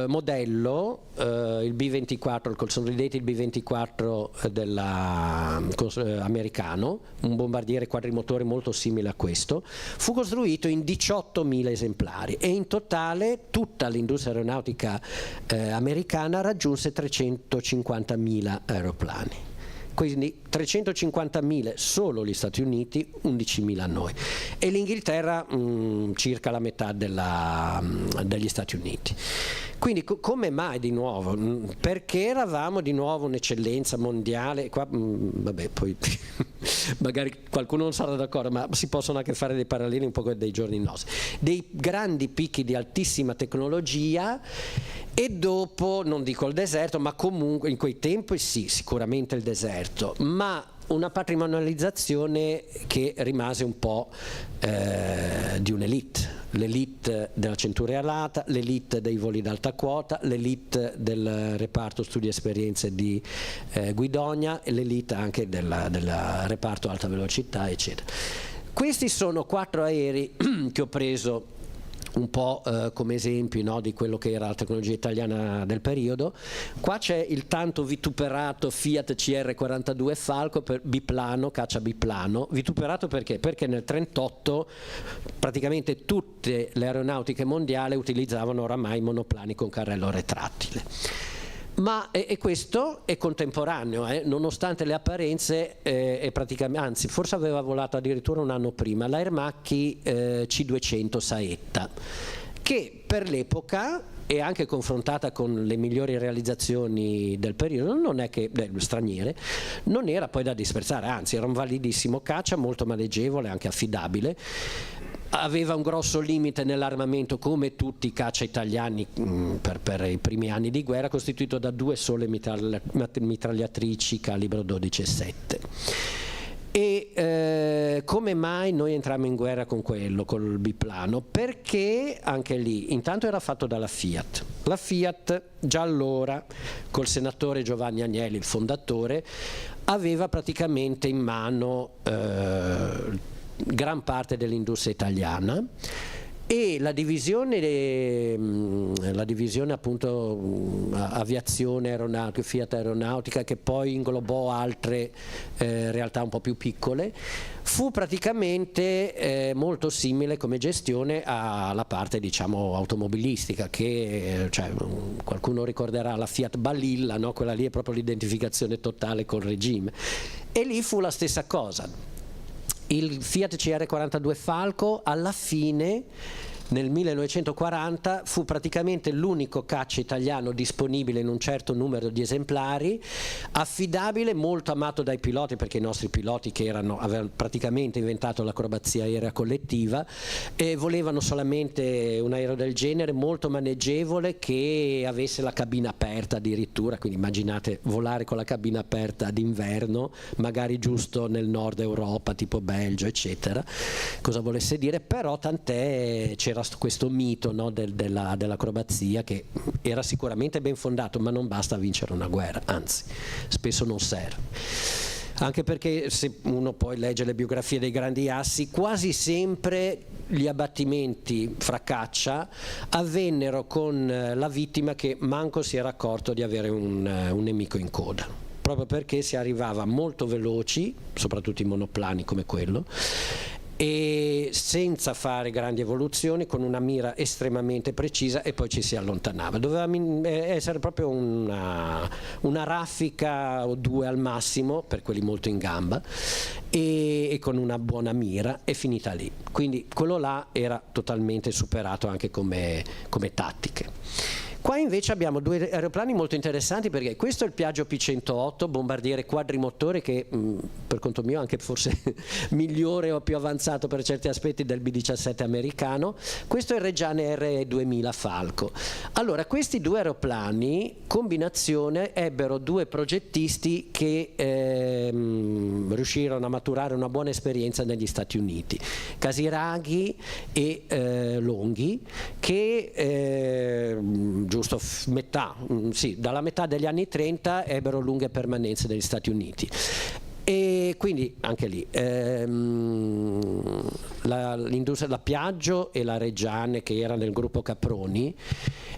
modello, il B-24, il Consolidated B-24 americano, un bombardiere quadrimotore molto simile a questo, fu costruito in 18.000 esemplari e in totale tutta l'industria aeronautica americana raggiunse 350.000 aeroplani. Quindi 350.000 solo gli Stati Uniti, 11.000 noi, e l'Inghilterra circa la metà degli Stati Uniti. Quindi come mai di nuovo? Perché eravamo di nuovo un'eccellenza mondiale, qua vabbè poi magari qualcuno non sarà d'accordo, ma si possono anche fare dei paralleli un po' dei giorni nostri, dei grandi picchi di altissima tecnologia, e dopo, non dico il deserto, ma comunque in quei tempi sì, sicuramente il deserto, ma una patrimonializzazione che rimase un po' di un'elite, l'elite della centuria alata, l'elite dei voli d'alta quota, l'elite del reparto studi e esperienze di Guidonia e l'elite anche del reparto alta velocità eccetera. Questi sono 4 aerei che ho preso un po' come esempi, no, di quello che era la tecnologia italiana del periodo. Qua c'è il tanto vituperato Fiat CR42 Falco per biplano, caccia biplano. Vituperato perché? Perché nel 1938 praticamente tutte le aeronautiche mondiali utilizzavano oramai monoplani con carrello retrattile. Ma questo è contemporaneo, nonostante le apparenze, praticamente, anzi forse aveva volato addirittura un anno prima, l'Air Macchi C200 Saetta, che per l'epoca, e anche confrontata con le migliori realizzazioni del periodo, non è che straniere, non era poi da disprezzare, anzi era un validissimo caccia, molto maneggevole, anche affidabile. Aveva un grosso limite nell'armamento, come tutti i caccia italiani per i primi anni di guerra, costituito da 2 sole mitragliatrici calibro 12,7. E come mai noi entrammo in guerra con quello, col biplano? Perché anche lì intanto era fatto dalla Fiat. La Fiat già allora, col senatore Giovanni Agnelli, il fondatore, aveva praticamente in mano gran parte dell'industria italiana, e la divisione appunto aviazione aeronautica, Fiat Aeronautica, che poi inglobò altre realtà un po' più piccole, fu praticamente molto simile come gestione alla parte, diciamo, automobilistica, che qualcuno ricorderà la Fiat Balilla, no? Quella lì è proprio l'identificazione totale col regime, e lì fu la stessa cosa. Il Fiat CR42 Falco alla fine, nel 1940, fu praticamente l'unico caccia italiano disponibile in un certo numero di esemplari, affidabile, molto amato dai piloti, perché i nostri piloti, che avevano praticamente inventato l'acrobazia aerea collettiva, volevano solamente un aereo del genere, molto maneggevole, che avesse la cabina aperta addirittura, quindi immaginate volare con la cabina aperta d'inverno, magari giusto nel nord Europa, tipo Belgio, eccetera, cosa volesse dire. Però tant'è, c'era questo mito, no, dell'acrobazia, che era sicuramente ben fondato, ma non basta vincere una guerra, anzi spesso non serve, anche perché se uno poi legge le biografie dei grandi assi, quasi sempre gli abbattimenti fra caccia avvennero con la vittima che manco si era accorto di avere un nemico in coda, proprio perché si arrivava molto veloci, soprattutto in monoplani come quello, e senza fare grandi evoluzioni, con una mira estremamente precisa, e poi ci si allontanava. Doveva essere proprio una raffica o 2 al massimo, per quelli molto in gamba, e con una buona mira, è finita lì. Quindi quello là era totalmente superato anche come tattiche. Qua invece abbiamo 2 aeroplani molto interessanti, perché questo è il Piaggio P108, bombardiere quadrimotore, che per conto mio anche forse migliore o più avanzato per certi aspetti del B-17 americano. Questo è il Reggiane R2000 Falco. Allora, questi 2 aeroplani, combinazione, ebbero 2 progettisti che riuscirono a maturare una buona esperienza negli Stati Uniti, Casiraghi e Longhi, che giusto dalla metà degli anni 30 ebbero lunghe permanenze negli Stati Uniti. E quindi anche lì l'industria, la Piaggio e la Reggiane, che era nel gruppo Caproni,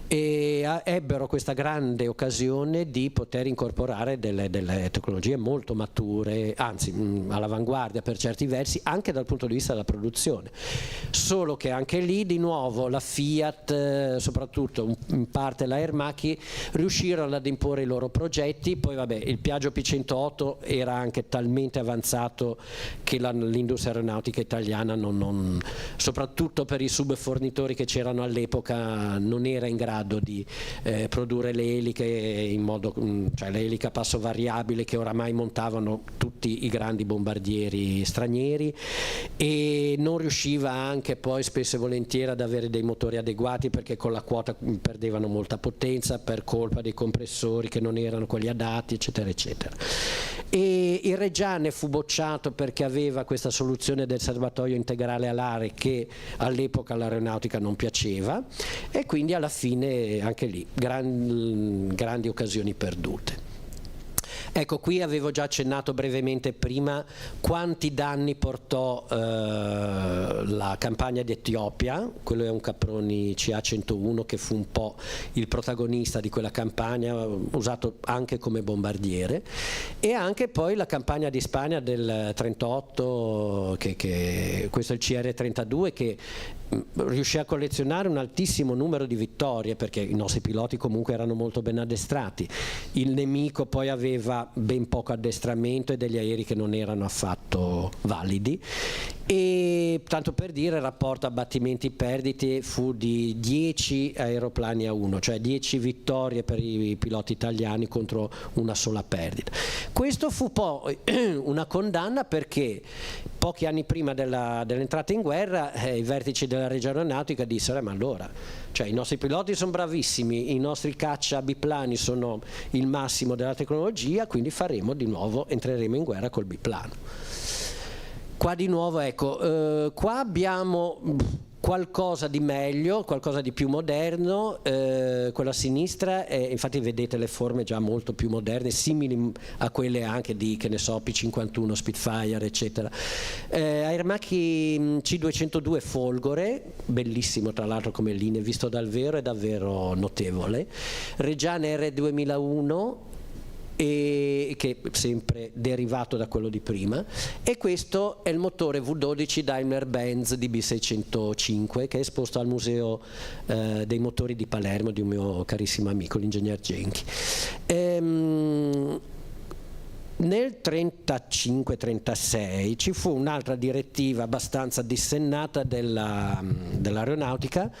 ebbero questa grande occasione di poter incorporare delle tecnologie molto mature, anzi all'avanguardia per certi versi, anche dal punto di vista della produzione. Solo che anche lì di nuovo la Fiat, soprattutto in parte la Aermacchi, riuscirono ad imporre i loro progetti. Poi vabbè, il Piaggio P108 era anche talmente avanzato che l'industria aeronautica italiana soprattutto per i subfornitori che c'erano all'epoca, non era in grado di produrre le eliche in modo, cioè l'elica a passo variabile che oramai montavano tutti i grandi bombardieri stranieri, e non riusciva anche poi spesso e volentieri ad avere dei motori adeguati, perché con la quota perdevano molta potenza per colpa dei compressori che non erano quelli adatti, eccetera eccetera. E il Reggiane fu bocciato perché aveva questa soluzione del serbatoio integrale alare che all'epoca all'aeronautica non piaceva, e quindi alla fine anche lì grandi occasioni perdute. Ecco, qui avevo già accennato brevemente prima quanti danni portò la campagna d'Etiopia. Quello è un Caproni CA-101 che fu un po' il protagonista di quella campagna, usato anche come bombardiere, e anche poi la campagna di Spagna del 38, che questo è il CR-32, che riuscì a collezionare un altissimo numero di vittorie, perché i nostri piloti comunque erano molto ben addestrati. Il nemico poi aveva ben poco addestramento e degli aerei che non erano affatto validi, e tanto per dire il rapporto abbattimenti-perdite fu di 10 aeroplani a 1, cioè 10 vittorie per i piloti italiani contro una sola perdita. Questo fu poi una condanna perché pochi anni prima dell'entrata in guerra i vertici della Regia Aeronautica dissero ma allora, cioè i nostri piloti sono bravissimi, i nostri caccia biplani sono il massimo della tecnologia, quindi entreremo in guerra col biplano. Qua di nuovo, ecco, qua abbiamo qualcosa di meglio, qualcosa di più moderno, quella a sinistra, infatti vedete le forme già molto più moderne, simili a quelle anche di, che ne so, P-51, Spitfire, eccetera. Aermacchi C-202 Folgore, bellissimo tra l'altro come linea, visto dal vero è davvero notevole. Reggiane R2001, e che è sempre derivato da quello di prima, e questo è il motore V12 Daimler-Benz DB605 che è esposto al museo dei motori di Palermo di un mio carissimo amico, l'ingegner Genchi. Nel 35-36 ci fu un'altra direttiva abbastanza dissennata dell'aeronautica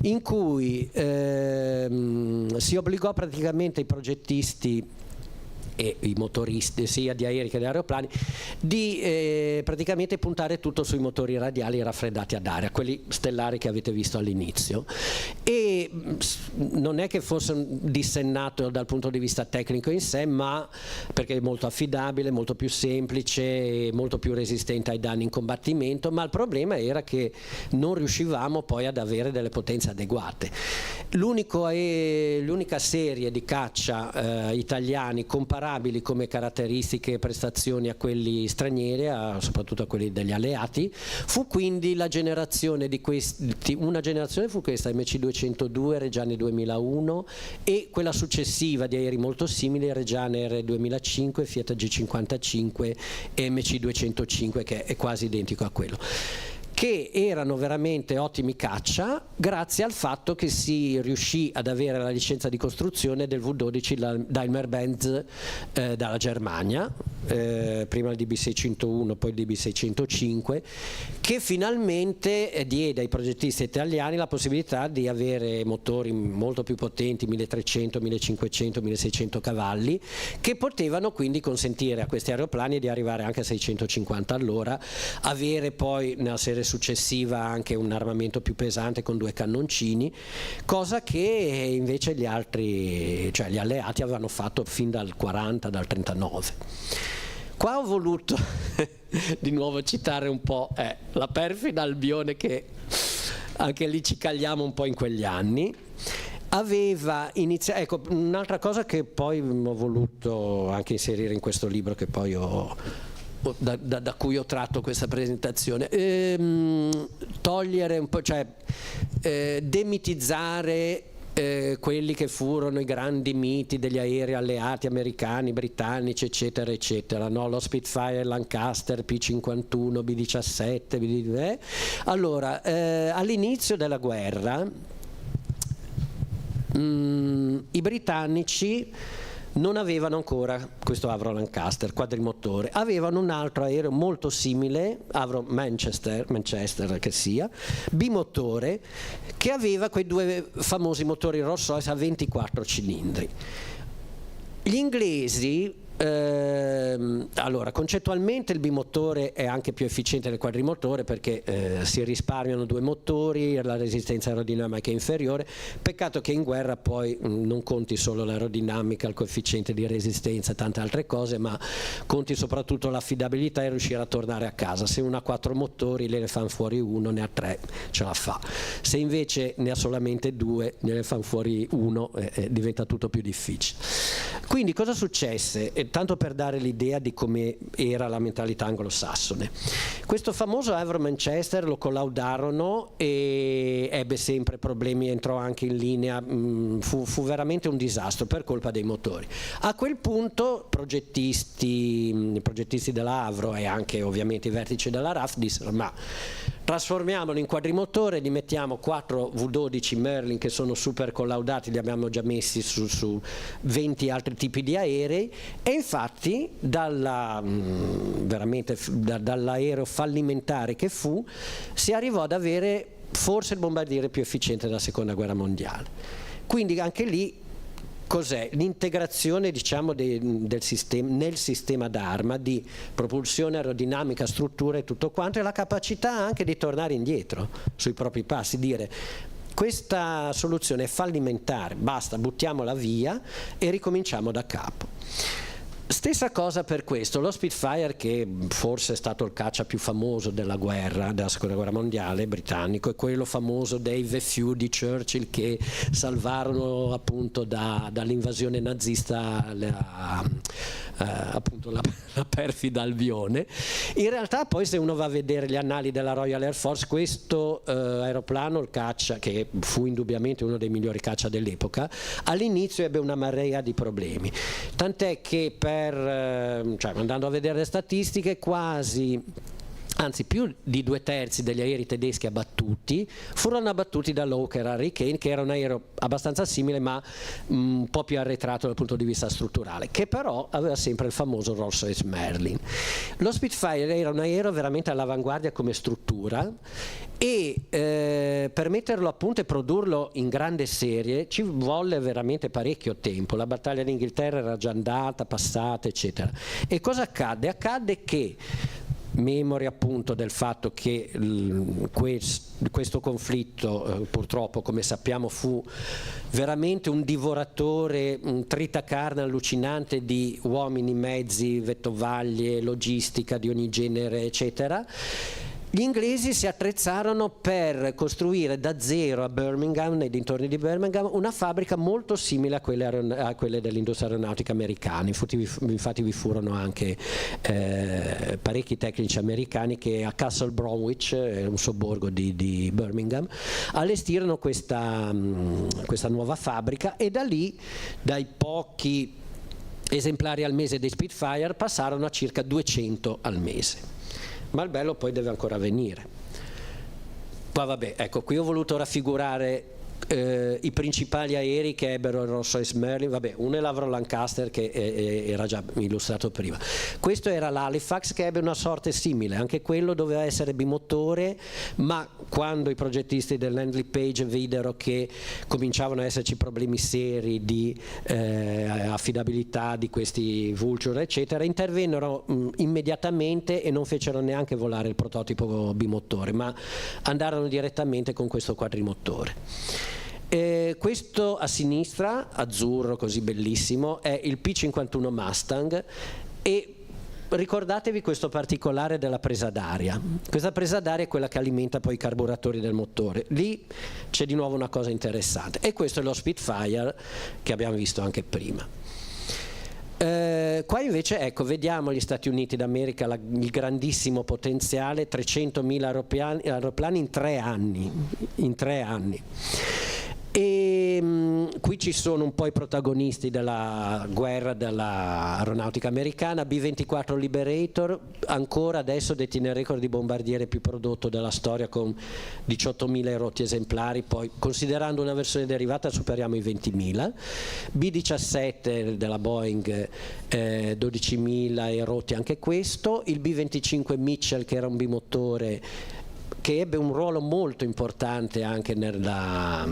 in cui si obbligò praticamente i progettisti e i motoristi sia di aerei che di aeroplani di praticamente puntare tutto sui motori radiali raffreddati ad aria, quelli stellari che avete visto all'inizio, e non è che fosse dissennato dal punto di vista tecnico in sé, ma perché è molto affidabile, molto più semplice, molto più resistente ai danni in combattimento, ma il problema era che non riuscivamo poi ad avere delle potenze adeguate. L'unica serie di caccia italiani comparabili come caratteristiche e prestazioni a quelli stranieri, soprattutto a quelli degli alleati, fu quindi la generazione di questi, una generazione fu questa, MC202, Reggiane 2001, e quella successiva di aerei molto simili, Reggiane R2005, Fiat G55 e MC205, che è quasi identico a quello, che erano veramente ottimi caccia grazie al fatto che si riuscì ad avere la licenza di costruzione del V12 Daimler-Benz dalla Germania, prima il DB601 poi il DB605, che finalmente diede ai progettisti italiani la possibilità di avere motori molto più potenti, 1300, 1500, 1600 cavalli, che potevano quindi consentire a questi aeroplani di arrivare anche a 650 all'ora, avere poi nella serie successiva anche un armamento più pesante con 2 cannoncini, cosa che invece gli altri, cioè gli alleati, avevano fatto fin dal 40, dal 39. Qua ho voluto di nuovo citare un po' la perfida Albione, che anche lì ci cagliamo un po' in quegli anni. Aveva iniziato, ecco, un'altra cosa che poi ho voluto anche inserire in questo libro che poi da cui ho tratto questa presentazione, togliere un po', cioè demitizzare quelli che furono i grandi miti degli aerei alleati americani, britannici, eccetera eccetera, no? Lo Spitfire, Lancaster, P-51, B-17, allora all'inizio della guerra i britannici non avevano ancora questo Avro Lancaster quadrimotore, avevano un altro aereo molto simile, Avro Manchester che sia, bimotore, che aveva quei 2 famosi motori Rolls-Royce a 24 cilindri. Gli inglesi, allora, concettualmente il bimotore è anche più efficiente del quadrimotore perché si risparmiano 2 motori, la resistenza aerodinamica è inferiore, peccato che in guerra poi non conti solo l'aerodinamica, il coefficiente di resistenza e tante altre cose, ma conti soprattutto l'affidabilità e riuscire a tornare a casa. Se uno ha 4 motori ne fanno fuori uno, ne ha 3 ce la fa, se invece ne ha solamente 2 ne fanno fuori uno, diventa tutto più difficile. Quindi cosa successe? Tanto per dare l'idea di come era la mentalità anglosassone, questo famoso Avro Manchester lo collaudarono e ebbe sempre problemi, entrò anche in linea, fu veramente un disastro per colpa dei motori. A quel punto i progettisti della Avro e anche ovviamente i vertici della RAF dissero: ma trasformiamolo in quadrimotore, gli mettiamo 4 V12 Merlin che sono super collaudati, li abbiamo già messi su 20 altri tipi di aerei, e infatti dall'aereo fallimentare che fu, si arrivò ad avere forse il bombardiere più efficiente della seconda guerra mondiale. Quindi anche lì cos'è? L'integrazione, diciamo, del sistema, nel sistema d'arma, di propulsione, aerodinamica, struttura e tutto quanto, e la capacità anche di tornare indietro sui propri passi, dire questa soluzione è fallimentare, basta, buttiamola via e ricominciamo da capo. Stessa cosa per questo, lo Spitfire, che forse è stato il caccia più famoso della seconda guerra mondiale britannico, è quello famoso dei The Few di Churchill che salvarono appunto dall'invasione nazista appunto la perfida Albione. In realtà poi, se uno va a vedere gli annali della Royal Air Force, questo aeroplano, il caccia, che fu indubbiamente uno dei migliori caccia dell'epoca, all'inizio ebbe una marea di problemi, tant'è che andando a vedere le statistiche, anzi più di 2/3 degli aerei tedeschi abbattuti furono abbattuti dall'Hawker Hurricane, che era un aereo abbastanza simile ma un po' più arretrato dal punto di vista strutturale, che però aveva sempre il famoso Rolls-Royce Merlin. Lo Spitfire era un aereo veramente all'avanguardia come struttura, e per metterlo a punto e produrlo in grande serie ci volle veramente parecchio tempo. La battaglia d'Inghilterra era già andata, passata, eccetera. E cosa accadde? Accadde che, memore appunto del fatto che questo conflitto purtroppo, come sappiamo, fu veramente un divoratore, un tritacarne allucinante di uomini, mezzi, vettovaglie, logistica di ogni genere, eccetera. Gli inglesi si attrezzarono per costruire da zero a Birmingham, nei dintorni di Birmingham, una fabbrica molto simile a quelle dell'industria aeronautica americana. Infatti vi furono anche parecchi tecnici americani che a Castle Bromwich, un sobborgo di Birmingham, allestirono questa nuova fabbrica, e da lì, dai pochi esemplari al mese dei Spitfire, passarono a circa 200 al mese. Ma il bello poi deve ancora venire. Qua vabbè, ecco, qui ho voluto raffigurare i principali aerei che ebbero il Rolls-Royce Merlin. Vabbè, uno è l'Avro Lancaster, che era già illustrato prima. Questo era l'Halifax, che ebbe una sorte simile, anche quello doveva essere bimotore, ma quando i progettisti del Landley Page videro che cominciavano ad esserci problemi seri di affidabilità di questi Vulture, eccetera, intervennero immediatamente e non fecero neanche volare il prototipo bimotore, ma andarono direttamente con questo quadrimotore. Questo a sinistra, azzurro così bellissimo, è il P-51 Mustang, e ricordatevi questo particolare della presa d'aria. Questa presa d'aria è quella che alimenta poi i carburatori del motore. Lì c'è di nuovo una cosa interessante, e questo è lo Spitfire che abbiamo visto anche prima. Qua invece, ecco, vediamo gli Stati Uniti d'America, il grandissimo potenziale, 300.000 aeroplani in 3 anni. E qui ci sono un po' i protagonisti della guerra dell'aeronautica americana. B-24 Liberator ancora adesso detiene il record di bombardiere più prodotto della storia, con 18.000 erotti esemplari, poi considerando una versione derivata superiamo i 20.000. B-17 della Boeing, 12.000 erotti anche questo. Il B-25 Mitchell, che era un bimotore, che ebbe un ruolo molto importante anche nella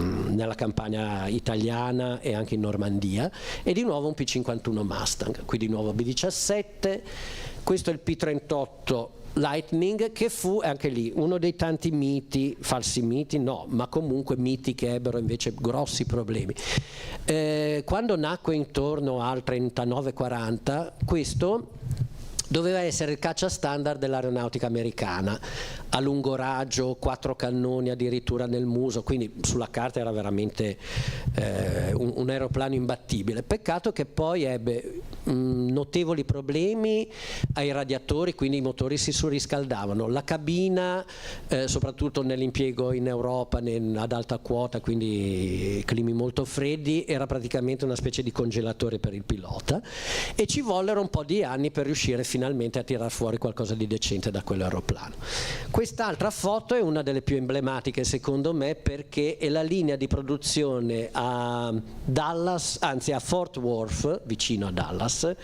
campagna italiana e anche in Normandia, e di nuovo un P-51 Mustang, qui di nuovo B-17. Questo è il P-38 Lightning, che fu anche lì uno dei tanti miti, falsi miti no, ma comunque miti che ebbero invece grossi problemi. Quando nacque intorno al 39-40, questo doveva essere il caccia standard dell'aeronautica americana, a lungo raggio, 4 cannoni addirittura nel muso, quindi sulla carta era veramente un aeroplano imbattibile. Peccato che poi ebbe notevoli problemi ai radiatori, quindi i motori si surriscaldavano, la cabina, soprattutto nell'impiego in Europa ad alta quota, quindi climi molto freddi, era praticamente una specie di congelatore per il pilota, e ci vollero un po' di anni per riuscire finalmente finalmente a tirar fuori qualcosa di decente da quell'aeroplano. Quest'altra foto è una delle più emblematiche secondo me, perché è la linea di produzione a Dallas, anzi a Fort Worth, vicino a Dallas,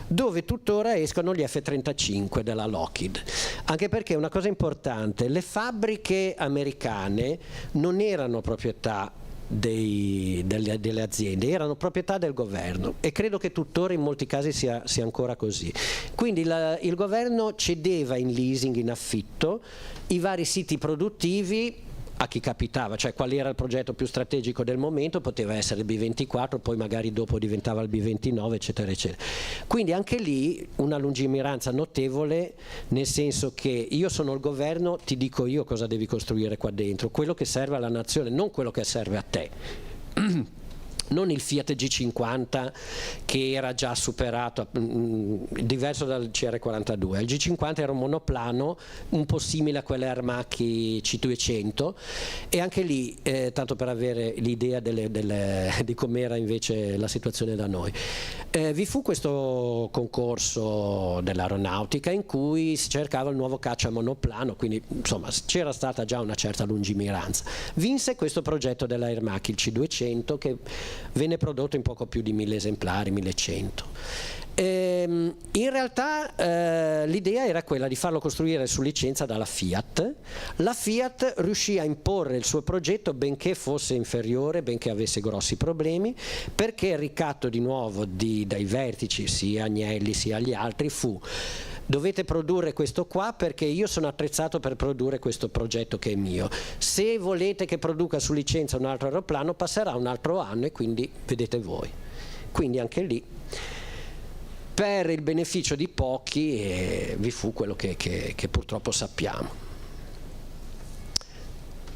dove tuttora escono gli F-35 della Lockheed. Anche perché una cosa importante, le fabbriche americane non erano proprietà delle aziende, erano proprietà del governo, e credo che tuttora in molti casi sia ancora così. Quindi il governo cedeva in leasing, in affitto, i vari siti produttivi a chi capitava, cioè qual era il progetto più strategico del momento, poteva essere il B-24, poi magari dopo diventava il B-29, eccetera eccetera. Quindi anche lì una lungimiranza notevole, nel senso che io sono il governo, ti dico io cosa devi costruire qua dentro, quello che serve alla nazione, non quello che serve a te. Non il Fiat G50 che era già superato, diverso dal CR42. Il G50 era un monoplano un po' simile a quelle Aermacchi C200, e anche lì, tanto per avere l'idea di com'era invece la situazione da noi, vi fu questo concorso dell'aeronautica in cui si cercava il nuovo caccia monoplano, quindi insomma c'era stata già una certa lungimiranza. Vinse questo progetto dell'Aermacchi, il C200, che venne prodotto in poco più di 1000 esemplari, 1100. In realtà l'idea era quella di farlo costruire su licenza dalla Fiat. La Fiat riuscì a imporre il suo progetto, benché fosse inferiore, benché avesse grossi problemi, perché il ricatto di nuovo dai vertici, sia Agnelli sia gli altri, fu: dovete produrre questo qua perché io sono attrezzato per produrre questo progetto che è mio. Se volete che produca su licenza un altro aeroplano, passerà un altro anno e quindi vedete voi. Quindi anche lì, per il beneficio di pochi, vi fu quello che purtroppo sappiamo.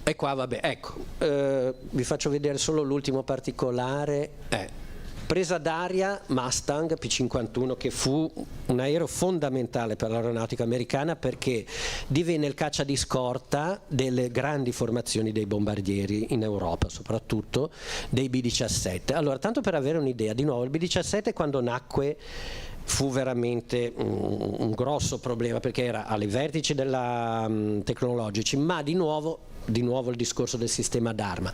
E qua vabbè, ecco, vi faccio vedere solo l'ultimo particolare. Presa d'aria Mustang P-51, che fu un aereo fondamentale per l'aeronautica americana, perché divenne il caccia di scorta delle grandi formazioni dei bombardieri in Europa, soprattutto dei B-17. Allora, tanto per avere un'idea, di nuovo il B-17 quando nacque fu veramente un grosso problema, perché era alle vertici tecnologici, ma di nuovo il discorso del sistema d'arma.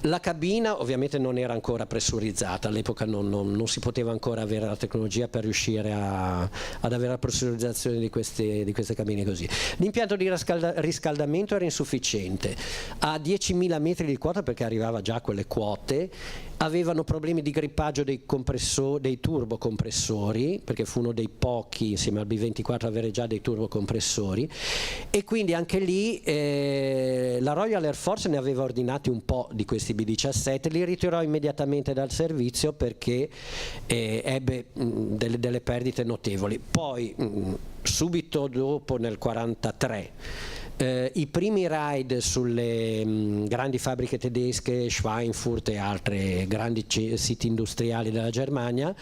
La cabina ovviamente non era ancora pressurizzata, all'epoca non si poteva ancora avere la tecnologia per riuscire ad avere la pressurizzazione di queste cabine così. L'impianto di riscaldamento era insufficiente, a 10.000 metri di quota, perché arrivava già a quelle quote. Avevano problemi di grippaggio dei turbocompressori, perché fu uno dei pochi insieme al B-24 a avere già dei turbocompressori, e quindi anche lì la Royal Air Force ne aveva ordinati un po' di questi B-17, li ritirò immediatamente dal servizio perché ebbe delle perdite notevoli. Poi subito dopo, nel 1943, i primi raid sulle grandi fabbriche tedesche, Schweinfurt e altri grandi siti industriali della Germania,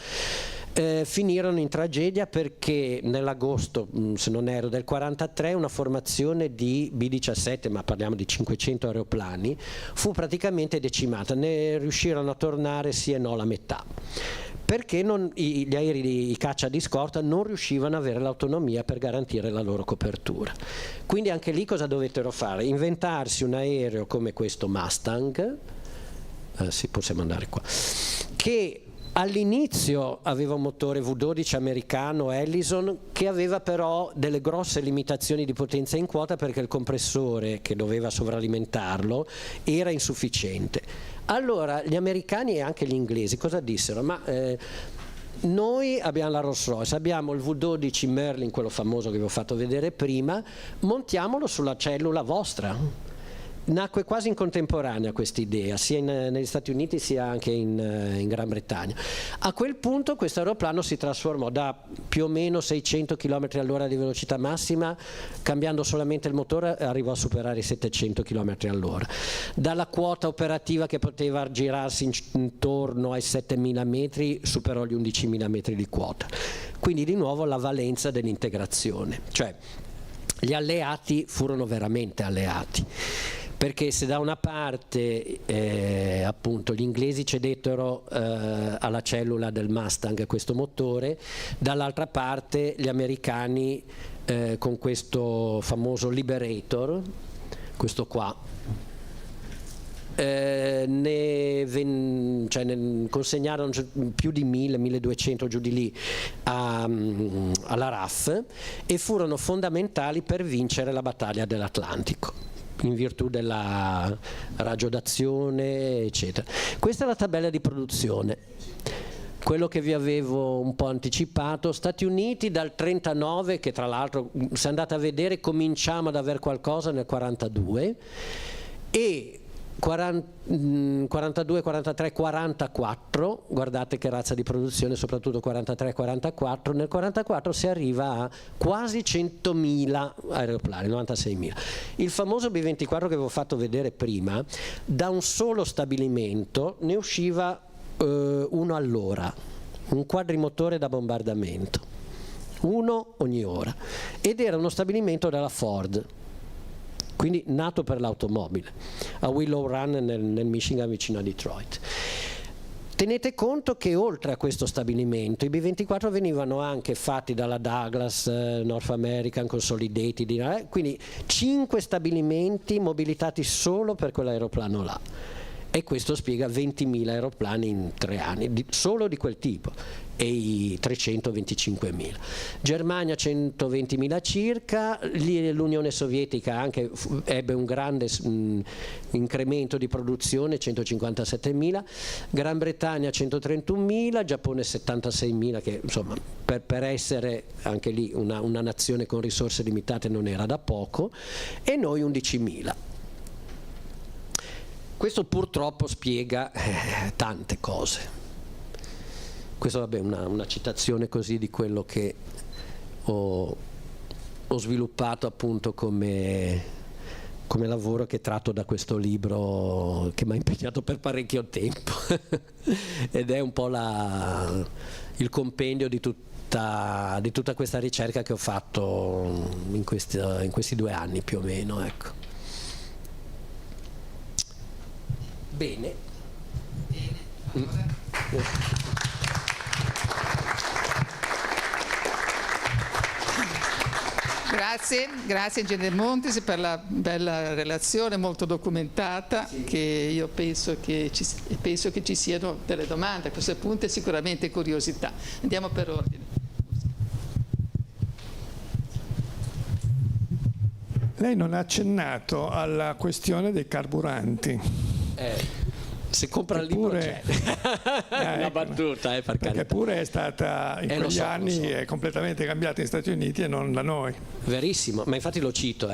finirono in tragedia, perché nell'agosto, se non erro, del 1943 una formazione di B-17, ma parliamo di 500 aeroplani, fu praticamente decimata. Ne riuscirono a tornare sì e no la metà, perché gli aerei di caccia di scorta non riuscivano ad avere l'autonomia per garantire la loro copertura. Quindi anche lì cosa dovettero fare? Inventarsi un aereo come questo Mustang, sì, possiamo andare qua, che all'inizio aveva un motore V12 americano Ellison, che aveva però delle grosse limitazioni di potenza in quota, perché il compressore che doveva sovralimentarlo era insufficiente. Allora gli americani e anche gli inglesi cosa dissero? Ma noi abbiamo la Rolls-Royce, abbiamo il V12 Merlin, quello famoso che vi ho fatto vedere prima, montiamolo sulla cellula vostra. Nacque quasi in contemporanea questa idea, sia negli Stati Uniti sia anche in Gran Bretagna. A quel punto questo aeroplano si trasformò da più o meno 600 km all'ora di velocità massima, cambiando solamente il motore arrivò a superare i 700 km all'ora. Dalla quota operativa che poteva girarsi intorno ai 7.000 metri superò gli 11.000 metri di quota. Quindi di nuovo la valenza dell'integrazione, cioè gli alleati furono veramente alleati. perché se da una parte appunto gli inglesi cedettero alla cellula del Mustang questo motore, dall'altra parte gli americani con questo famoso Liberator, questo qua, ne consegnarono più di 1200 giù di lì alla RAF, e furono fondamentali per vincere la battaglia dell'Atlantico, in virtù della raggio d'azione, eccetera. Questa è la tabella di produzione, quello che vi avevo un po' anticipato. Stati Uniti dal 39, che tra l'altro, se andate a vedere, cominciamo ad aver qualcosa nel 42, e 42, 43, 44, guardate che razza di produzione, soprattutto 43, 44, nel 44 si arriva a quasi 100.000 aeroplani, 96.000. Il famoso B-24 che avevo fatto vedere prima, da un solo stabilimento ne usciva uno all'ora, un quadrimotore da bombardamento, uno ogni ora, ed era uno stabilimento della Ford, quindi nato per l'automobile, a Willow Run nel Michigan, vicino a Detroit. Tenete conto che oltre a questo stabilimento i B-24 venivano anche fatti dalla Douglas, North American, Consolidated, quindi 5 stabilimenti mobilitati solo per quell'aeroplano là. E questo spiega 20.000 aeroplani in 3 anni, solo di quel tipo, e i 325.000. Germania 120.000 circa, l'Unione Sovietica anche ebbe un grande incremento di produzione, 157.000, Gran Bretagna 131.000, Giappone 76.000, che insomma per essere anche lì una nazione con risorse limitate non era da poco, e noi 11.000. Questo purtroppo spiega tante cose. Questo vabbè, una citazione così di quello che ho sviluppato appunto come lavoro, che tratto da questo libro che mi ha impegnato per parecchio tempo ed è un po' il compendio di tutta questa ricerca che ho fatto in questi 2 anni più o meno, ecco. Bene. Grazie Ingegner Montis per la bella relazione molto documentata, sì. Che io penso che ci siano delle domande a questo punto e sicuramente curiosità. Andiamo per ordine. Lei non ha accennato alla questione dei carburanti. Se compra il libro c'è. Una battuta, per carità. Perché pure è stata in quegli anni è completamente cambiata negli Stati Uniti e non da noi. Verissimo, ma infatti lo cito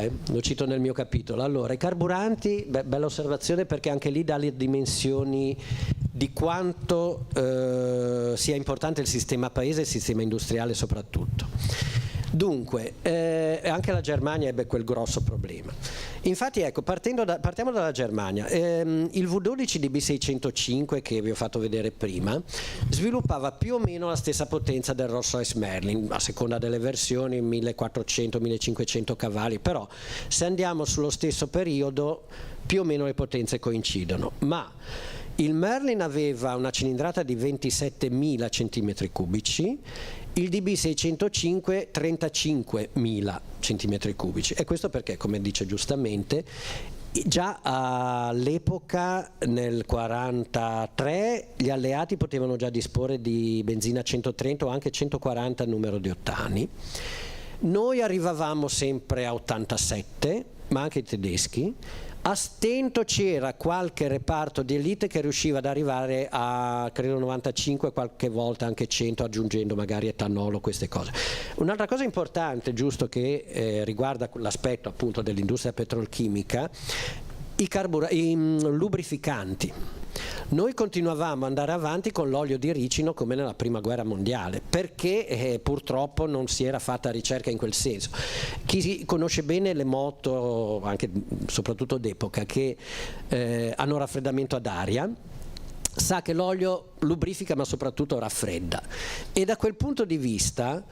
nel mio capitolo. Allora, i carburanti, bella osservazione, perché anche lì dà le dimensioni di quanto sia importante il sistema paese e il sistema industriale soprattutto. Dunque, anche la Germania ebbe quel grosso problema. Infatti, ecco, partiamo dalla Germania. Il V12 di B605, che vi ho fatto vedere prima, sviluppava più o meno la stessa potenza del Rolls-Royce Merlin, a seconda delle versioni, 1400-1500 cavalli, però se andiamo sullo stesso periodo, più o meno le potenze coincidono. Ma il Merlin aveva una cilindrata di 27.000 cm3, il DB605 35.000 cm3, e questo perché, come dice giustamente, già all'epoca, nel 1943, gli alleati potevano già disporre di benzina 130 o anche 140 numero di ottani. Noi arrivavamo sempre a 87, ma anche i tedeschi. A stento c'era qualche reparto di elite che riusciva ad arrivare a, credo, 95, qualche volta anche 100, aggiungendo magari etanolo, queste cose. Un'altra cosa importante, che riguarda l'aspetto appunto dell'industria petrolchimica, i lubrificanti. Noi continuavamo ad andare avanti con l'olio di ricino come nella prima guerra mondiale, perché purtroppo non si era fatta ricerca in quel senso. Chi conosce bene le moto, anche soprattutto d'epoca, che hanno raffreddamento ad aria, sa che l'olio lubrifica ma soprattutto raffredda, e da quel punto di vista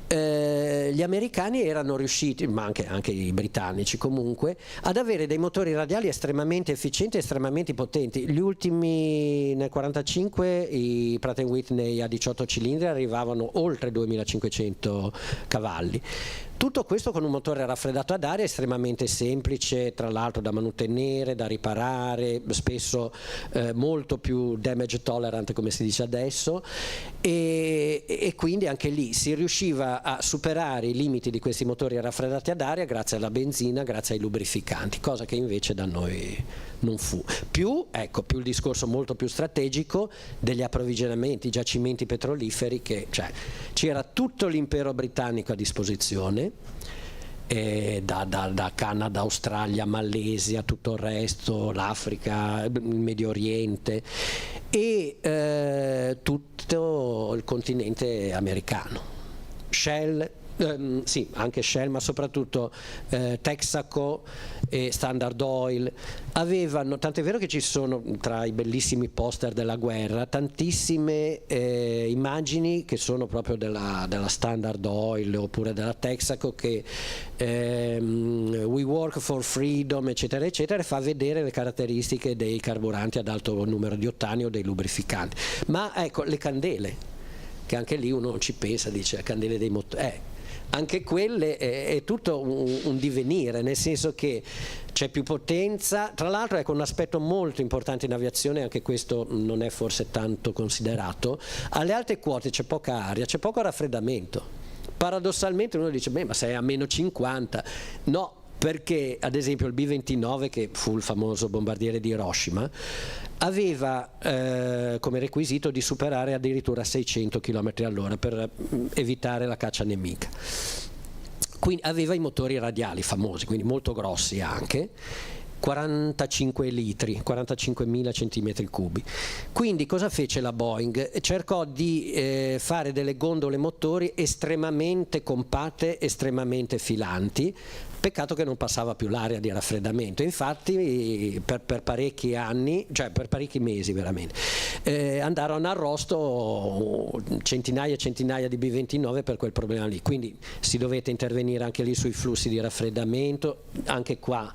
gli americani erano riusciti, ma anche i britannici comunque, ad avere dei motori radiali estremamente efficienti e estremamente potenti. Gli ultimi, nel 1945, i Pratt & Whitney a 18 cilindri arrivavano oltre 2500 cavalli. Tutto questo con un motore raffreddato ad aria estremamente semplice, tra l'altro da manutenere, da riparare, spesso molto più damage tolerant, come si dice adesso, e quindi anche lì si riusciva a superare i limiti di questi motori raffreddati ad aria grazie alla benzina, grazie ai lubrificanti, cosa che invece da noi non fu. Più il discorso molto più strategico degli approvvigionamenti, giacimenti petroliferi, che c'era tutto l'impero britannico a disposizione, da Canada, Australia, Malesia, tutto il resto, l'Africa, il Medio Oriente e tutto il continente americano. Shell, sì, anche Shell, ma soprattutto Texaco e Standard Oil avevano, tant'è vero che ci sono tra i bellissimi poster della guerra tantissime immagini che sono proprio della Standard Oil oppure della Texaco, che we work for freedom eccetera eccetera, e fa vedere le caratteristiche dei carburanti ad alto numero di ottani o dei lubrificanti. Ma ecco, le candele, che anche lì uno ci pensa, dice candele dei motori, anche quelle è tutto un divenire, nel senso che c'è più potenza. Tra l'altro, ecco, un aspetto molto importante in aviazione, anche questo non è forse tanto considerato: alle alte quote c'è poca aria, c'è poco raffreddamento. Paradossalmente uno dice ma sei a meno 50, no, perché ad esempio il B-29, che fu il famoso bombardiere di Hiroshima, aveva come requisito di superare addirittura 600 km all'ora per evitare la caccia nemica. Quindi aveva i motori radiali famosi, quindi molto grossi anche, 45 litri, 45.000 centimetri cubi. Quindi cosa fece la Boeing? Cercò di fare delle gondole motori estremamente compatte, estremamente filanti. Peccato che non passava più l'aria di raffreddamento. Infatti per parecchi anni, cioè per parecchi mesi veramente, andarono all'arrosto centinaia e centinaia di B-29 per quel problema lì. Quindi si dovette intervenire anche lì sui flussi di raffreddamento, anche qua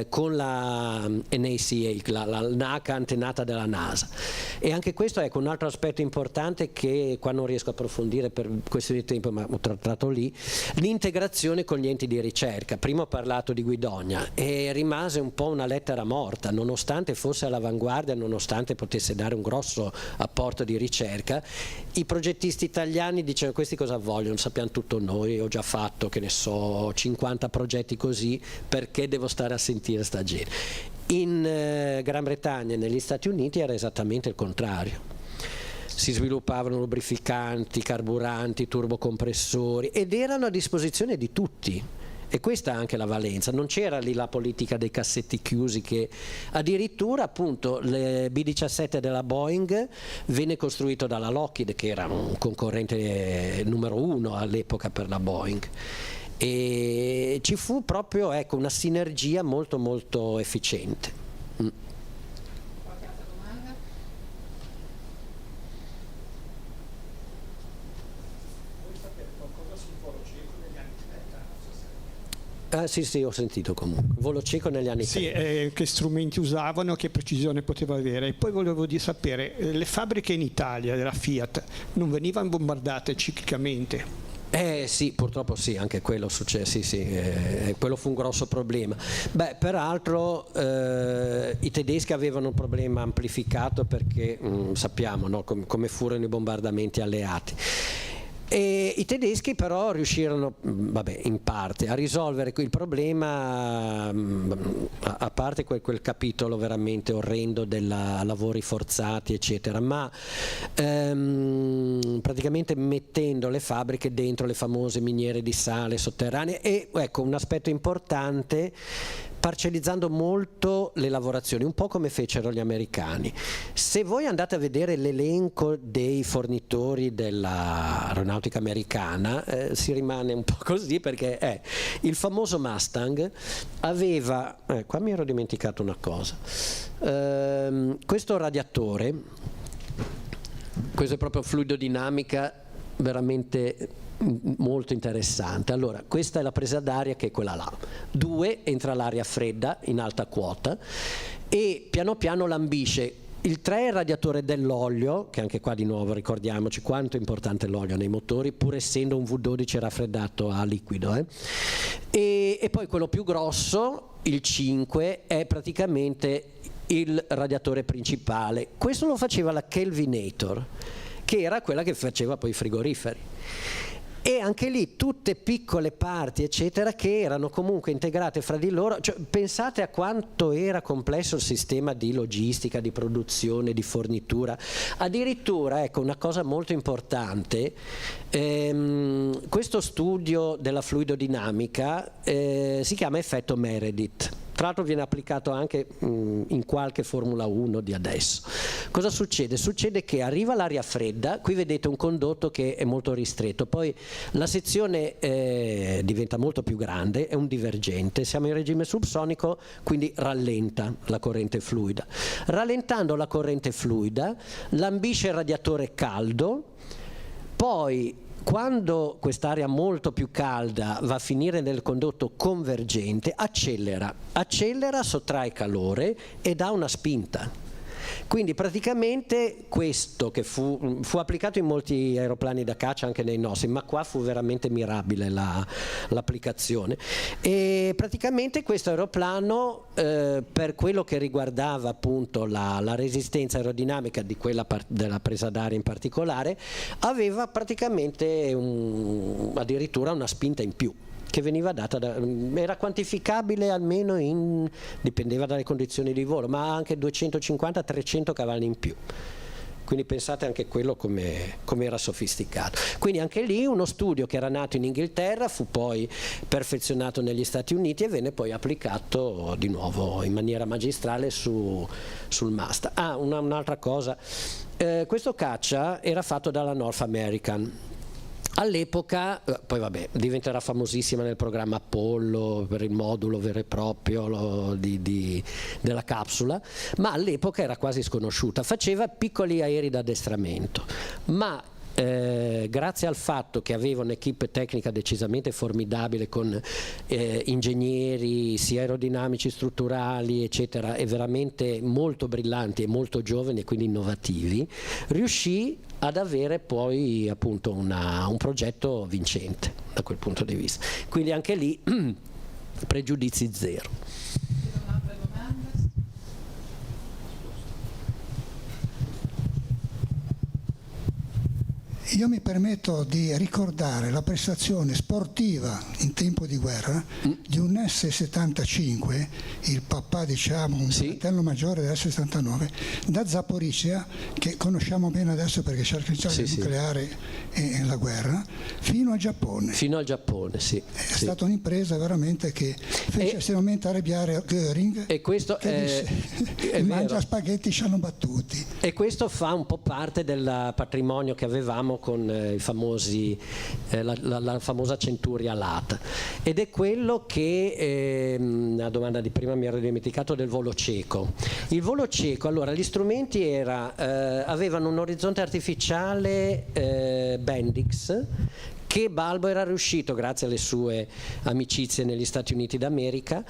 con la NACA, la NACA antenata della NASA. E anche questo, ecco, un altro aspetto importante che qua non riesco a approfondire per questione di tempo, ma ho trattato lì, l'integrazione con gli enti di ricerca. Prima ho parlato di Guidonia e rimase un po' una lettera morta, nonostante fosse all'avanguardia, nonostante potesse dare un grosso apporto di ricerca. I progettisti italiani dicevano: questi cosa vogliono? Sappiamo tutto noi, ho già fatto, che ne so, 50 progetti così, perché devo stare a sentire sta gente? In Gran Bretagna e negli Stati Uniti era esattamente il contrario. Si sviluppavano lubrificanti, carburanti, turbocompressori ed erano a disposizione di tutti. E questa è anche la valenza, non c'era lì la politica dei cassetti chiusi, che addirittura appunto il B-17 della Boeing venne costruito dalla Lockheed, che era un concorrente numero 1 all'epoca per la Boeing, e ci fu proprio, ecco, una sinergia molto molto efficiente. Ah, sì, ho sentito comunque. Volo cieco negli anni 30. Sì, che strumenti usavano, che precisione poteva avere. E poi volevo sapere, le fabbriche in Italia della Fiat non venivano bombardate ciclicamente? Sì, purtroppo sì, anche quello successe, sì, quello fu un grosso problema. Beh, peraltro i tedeschi avevano un problema amplificato perché sappiamo, no, come furono i bombardamenti alleati. E i tedeschi però riuscirono, in parte, a risolvere il problema, a parte quel capitolo veramente orrendo dei lavori forzati eccetera, ma praticamente mettendo le fabbriche dentro le famose miniere di sale sotterranee e, ecco, un aspetto importante, parcellizzando molto le lavorazioni, un po' come fecero gli americani. Se voi andate a vedere l'elenco dei fornitori dell'aeronautica americana, si rimane un po' così, perché il famoso Mustang aveva, qua mi ero dimenticato una cosa, questo radiatore, questo è proprio fluidodinamica veramente molto interessante. Allora, questa è la presa d'aria, che è quella là. 2, entra l'aria fredda in alta quota e piano piano lambisce. Il 3 è il radiatore dell'olio, che anche qua di nuovo ricordiamoci quanto è importante l'olio nei motori, pur essendo un V12 raffreddato a liquido. E poi quello più grosso, il 5, è praticamente il radiatore principale. Questo lo faceva la Kelvinator, che era quella che faceva poi i frigoriferi. E anche lì tutte piccole parti eccetera che erano comunque integrate fra di loro, cioè, pensate a quanto era complesso il sistema di logistica, di produzione, di fornitura. Addirittura, ecco, una cosa molto importante, questo studio della fluidodinamica si chiama effetto Meredith. Tra l'altro viene applicato anche in qualche Formula 1 di adesso. Cosa succede? Succede che arriva l'aria fredda, qui vedete un condotto che è molto ristretto, poi la sezione diventa molto più grande, è un divergente, siamo in regime subsonico, quindi rallenta la corrente fluida. Rallentando la corrente fluida, lambisce il radiatore caldo, poi quando quest'aria molto più calda va a finire nel condotto convergente, accelera, sottrae calore e dà una spinta. Quindi praticamente questo, che fu applicato in molti aeroplani da caccia, anche nei nostri, ma qua fu veramente mirabile l'applicazione. E praticamente questo aeroplano, per quello che riguardava appunto la resistenza aerodinamica di quella della presa d'aria in particolare, aveva praticamente addirittura una spinta in più, che veniva data era quantificabile almeno dipendeva dalle condizioni di volo, ma anche 250-300 cavalli in più. Quindi pensate anche quello come era sofisticato. Quindi anche lì uno studio che era nato in Inghilterra fu poi perfezionato negli Stati Uniti e venne poi applicato di nuovo in maniera magistrale sul mast. Un'altra cosa, questo caccia era fatto dalla North American. All'epoca, poi vabbè, diventerà famosissima nel programma Apollo per il modulo vero e proprio della capsula, ma all'epoca era quasi sconosciuta, faceva piccoli aerei da addestramento, ma grazie al fatto che aveva un'equipe tecnica decisamente formidabile con ingegneri sia aerodinamici, strutturali eccetera, e veramente molto brillanti e molto giovani e quindi innovativi, riuscì ad avere poi appunto un progetto vincente da quel punto di vista. Quindi anche lì pregiudizi zero. Io mi permetto di ricordare la prestazione sportiva in tempo di guerra di un S-75, il papà diciamo, un fratello maggiore dell'S-79, da Zaporizhzhia, che conosciamo bene adesso perché c'è la centrale nucleare e la guerra, fino al Giappone. Fino al Giappone, sì. È stata un'impresa veramente che fece estremamente arrabbiare Göring, e questo che disse, mangia spaghetti ci hanno battuti. E questo fa un po' parte del patrimonio che avevamo con i famosi, la famosa Centuria LAT, ed è quello che la domanda di prima mi ero dimenticato del volo cieco. Il volo cieco, allora gli strumenti avevano un orizzonte artificiale Bendix, che Balbo era riuscito, grazie alle sue amicizie negli Stati Uniti d'America,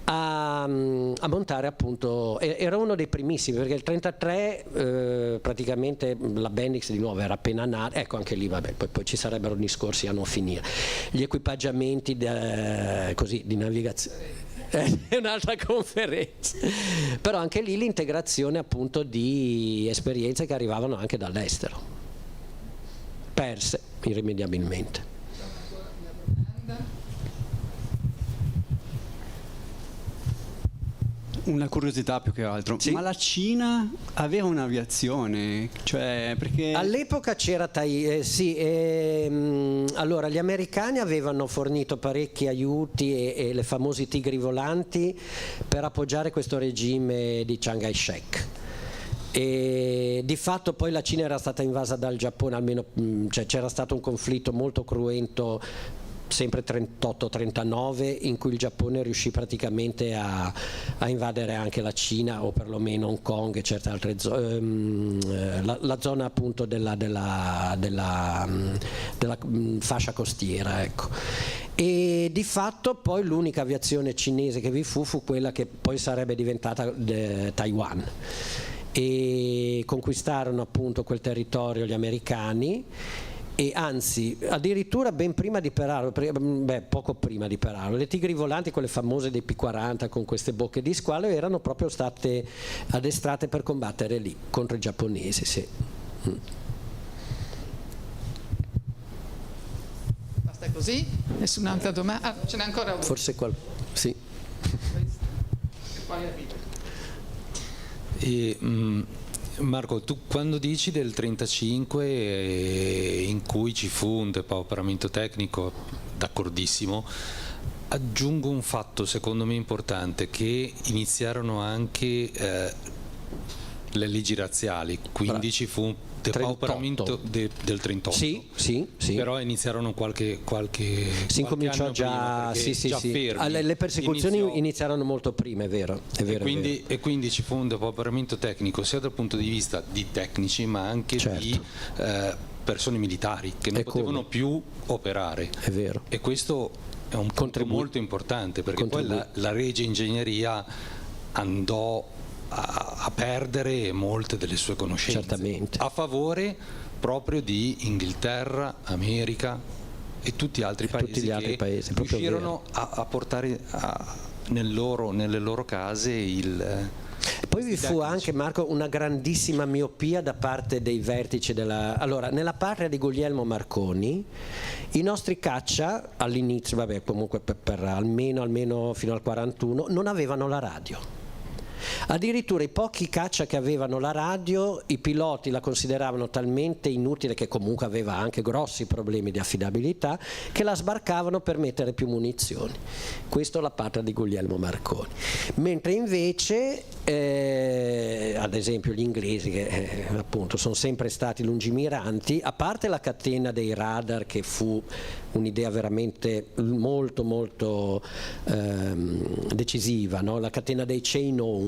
a montare appunto, era uno dei primissimi, perché il 33 praticamente la Bendix di nuovo era appena nata, ecco anche lì vabbè, poi ci sarebbero discorsi a non finire, gli equipaggiamenti così di navigazione. È un'altra conferenza, però anche lì l'integrazione appunto di esperienze che arrivavano anche dall'estero, perse irrimediabilmente. Una curiosità più che altro, sì? Ma la Cina aveva un'aviazione, cioè perché all'epoca c'era allora gli americani avevano fornito parecchi aiuti e le famose tigri volanti per appoggiare questo regime di Chiang Kai-shek. E di fatto poi la Cina era stata invasa dal Giappone, almeno cioè, c'era stato un conflitto molto cruento sempre 38-39, in cui il Giappone riuscì praticamente a invadere anche la Cina, o perlomeno Hong Kong e certe altre zone, la zona appunto della fascia costiera, ecco. E di fatto poi l'unica aviazione cinese che vi fu quella che poi sarebbe diventata Taiwan, e conquistarono appunto quel territorio gli americani. E anzi, addirittura ben prima di Pearl Harbor, poco prima di Pearl Harbor, le tigri volanti, quelle famose dei P-40 con queste bocche di squalo, erano proprio state addestrate per combattere lì contro i giapponesi, sì. Basta così? Nessun'altra domanda? Ah, ce n'è ancora una. Forse sì. E poi arriva. Marco, tu quando dici del 35 in cui ci fu un depauperamento tecnico, d'accordissimo, aggiungo un fatto secondo me importante, che iniziarono anche le leggi razziali, quindi ci fu un depauperamento del 38. Sì. Però iniziarono qualche si incominciò anno già, prima, sì. fermi. Le persecuzioni iniziarono molto prima, è vero. E quindi ci fu un depauperamento tecnico sia dal punto di vista di tecnici, ma anche di persone militari che non potevano più operare. È vero. E questo è un punto molto importante, perché poi la Regia Ingegneria andò a perdere molte delle sue conoscenze, certamente, a favore proprio di Inghilterra, America e tutti gli altri paesi che riuscirono a portare nelle loro case Poi vi fu anche, Marco, una grandissima miopia da parte dei vertici allora, nella patria di Guglielmo Marconi i nostri caccia all'inizio, comunque per almeno fino al 41, non avevano la radio. Addirittura i pochi caccia che avevano la radio, i piloti la consideravano talmente inutile, che comunque aveva anche grossi problemi di affidabilità, che la sbarcavano per mettere più munizioni. Questo la patria di Guglielmo Marconi. Mentre invece ad esempio gli inglesi, che appunto sono sempre stati lungimiranti, a parte la catena dei radar, che fu un'idea veramente molto molto decisiva, no? La catena dei chain home,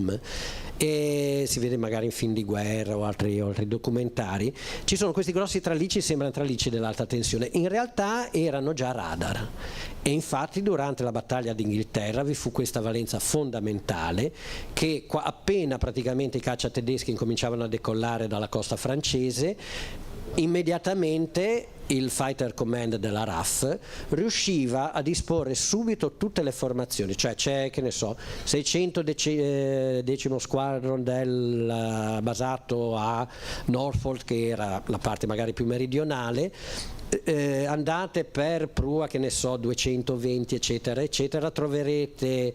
e si vede magari in film di guerra o altri documentari, ci sono questi grossi tralicci, sembrano tralicci dell'alta tensione, in realtà erano già radar. E infatti durante la battaglia d'Inghilterra vi fu questa valenza fondamentale, che appena praticamente i caccia tedeschi incominciavano a decollare dalla costa francese, immediatamente il Fighter Command della RAF riusciva a disporre subito tutte le formazioni, cioè c'è, che ne so, 600 decimo squadron basato a Norfolk, che era la parte magari più meridionale, andate per prua, che ne so, 220 eccetera eccetera, troverete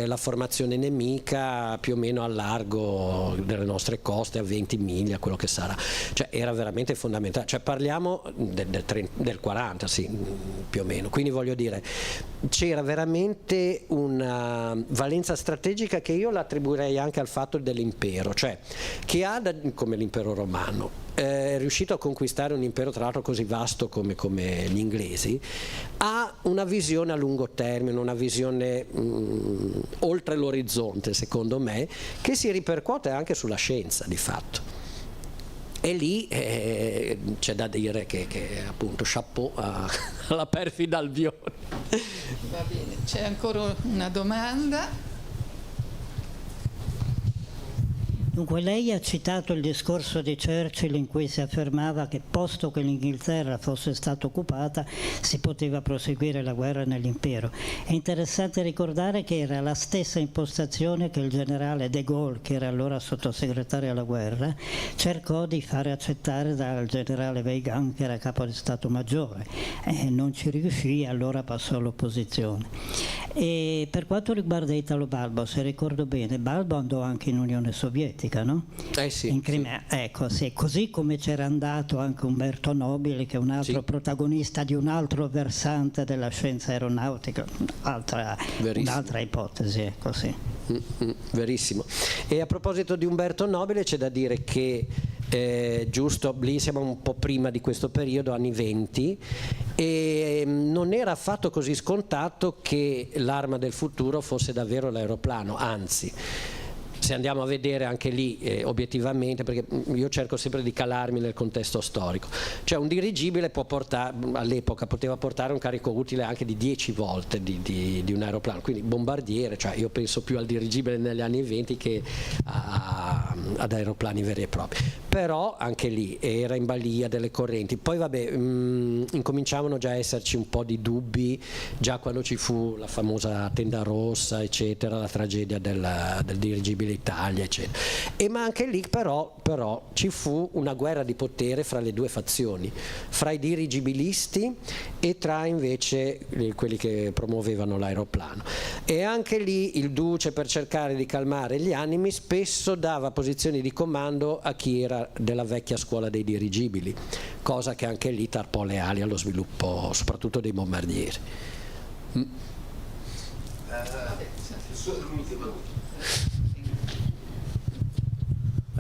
la formazione nemica più o meno al largo delle nostre coste, a 20 miglia, quello che sarà. Cioè era veramente fondamentale, cioè parliamo del 40, sì, più o meno. Quindi voglio dire, c'era veramente una valenza strategica che io la attribuirei anche al fatto dell'impero, cioè che ha, come l'impero romano, è riuscito a conquistare un impero tra l'altro così vasto come gli inglesi, ha una visione a lungo termine, una visione oltre l'orizzonte, secondo me, che si ripercuote anche sulla scienza di fatto. E lì c'è da dire che appunto chapeau alla perfida Albione. Va bene, c'è ancora una domanda? Dunque, lei ha citato il discorso di Churchill in cui si affermava che posto che l'Inghilterra fosse stata occupata si poteva proseguire la guerra nell'impero. È interessante ricordare che era la stessa impostazione che il generale De Gaulle, che era allora sottosegretario alla guerra, cercò di fare accettare dal generale Weygand, che era capo di Stato Maggiore. Non ci riuscì, allora passò all'opposizione. E per quanto riguarda Italo Balbo, se ricordo bene, Balbo andò anche in Unione Sovietica, no? Sì, in Crimea, sì. Ecco, sì, così come c'era andato anche Umberto Nobili, che è un altro protagonista di un altro versante della scienza aeronautica, un'altra ipotesi, ecco, sì. Verissimo. E a proposito di Umberto Nobile c'è da dire che giusto, lì siamo un po' prima di questo periodo, anni 20, e non era affatto così scontato che l'arma del futuro fosse davvero l'aeroplano, anzi, se andiamo a vedere anche lì obiettivamente, perché io cerco sempre di calarmi nel contesto storico, cioè un dirigibile può portare, all'epoca poteva portare un carico utile anche di 10 volte di un aeroplano, quindi bombardiere, cioè io penso più al dirigibile negli anni 20 che ad aeroplani veri e propri, però anche lì era in balia delle correnti. Poi vabbè, incominciavano già a esserci un po' di dubbi già quando ci fu la famosa tenda rossa, eccetera, la tragedia del dirigibile Italia, eccetera. Ma anche lì però ci fu una guerra di potere fra le due fazioni, fra i dirigibilisti e tra invece quelli che promuovevano l'aeroplano, e anche lì il duce, per cercare di calmare gli animi, spesso dava posizioni di comando a chi era della vecchia scuola dei dirigibili, cosa che anche lì tarpò le ali allo sviluppo soprattutto dei bombardieri.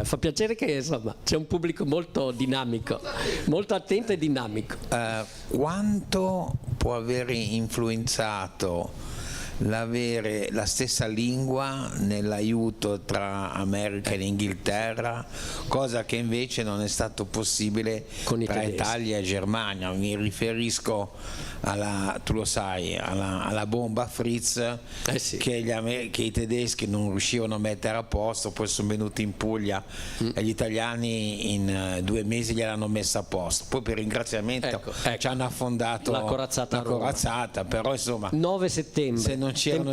Fa piacere che insomma c'è un pubblico molto dinamico, molto attento e dinamico. Quanto può aver influenzato l'avere la stessa lingua nell'aiuto tra America e Inghilterra, cosa che invece non è stato possibile tra Italia e Germania? Mi riferisco tu lo sai, alla bomba Fritz, sì, che i tedeschi non riuscivano a mettere a posto, poi sono venuti in Puglia e gli italiani in 2 mesi gliel'hanno messa a posto, poi per ringraziamento ci hanno affondato la corazzata, però insomma 9 settembre, se non c'erano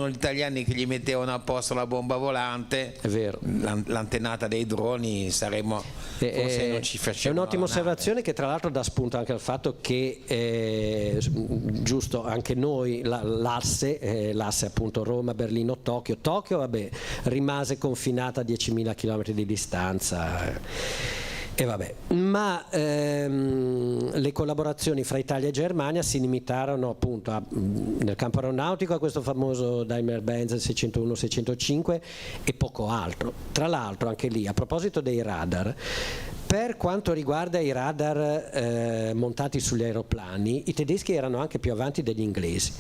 gli italiani che gli mettevano a posto la bomba volante, è vero, l'antenata dei droni saremmo forse non ci facevano. È un'ottima osservazione che tra l'altro dà spunto anche al fatto che giusto, anche noi l'asse appunto Roma, Berlino, Tokyo vabbè, rimase confinata a 10.000 km di distanza. E vabbè, ma le collaborazioni fra Italia e Germania si limitarono appunto nel campo aeronautico a questo famoso Daimler-Benz 601-605 e poco altro. Tra l'altro anche lì, a proposito dei radar, per quanto riguarda i radar montati sugli aeroplani, i tedeschi erano anche più avanti degli inglesi,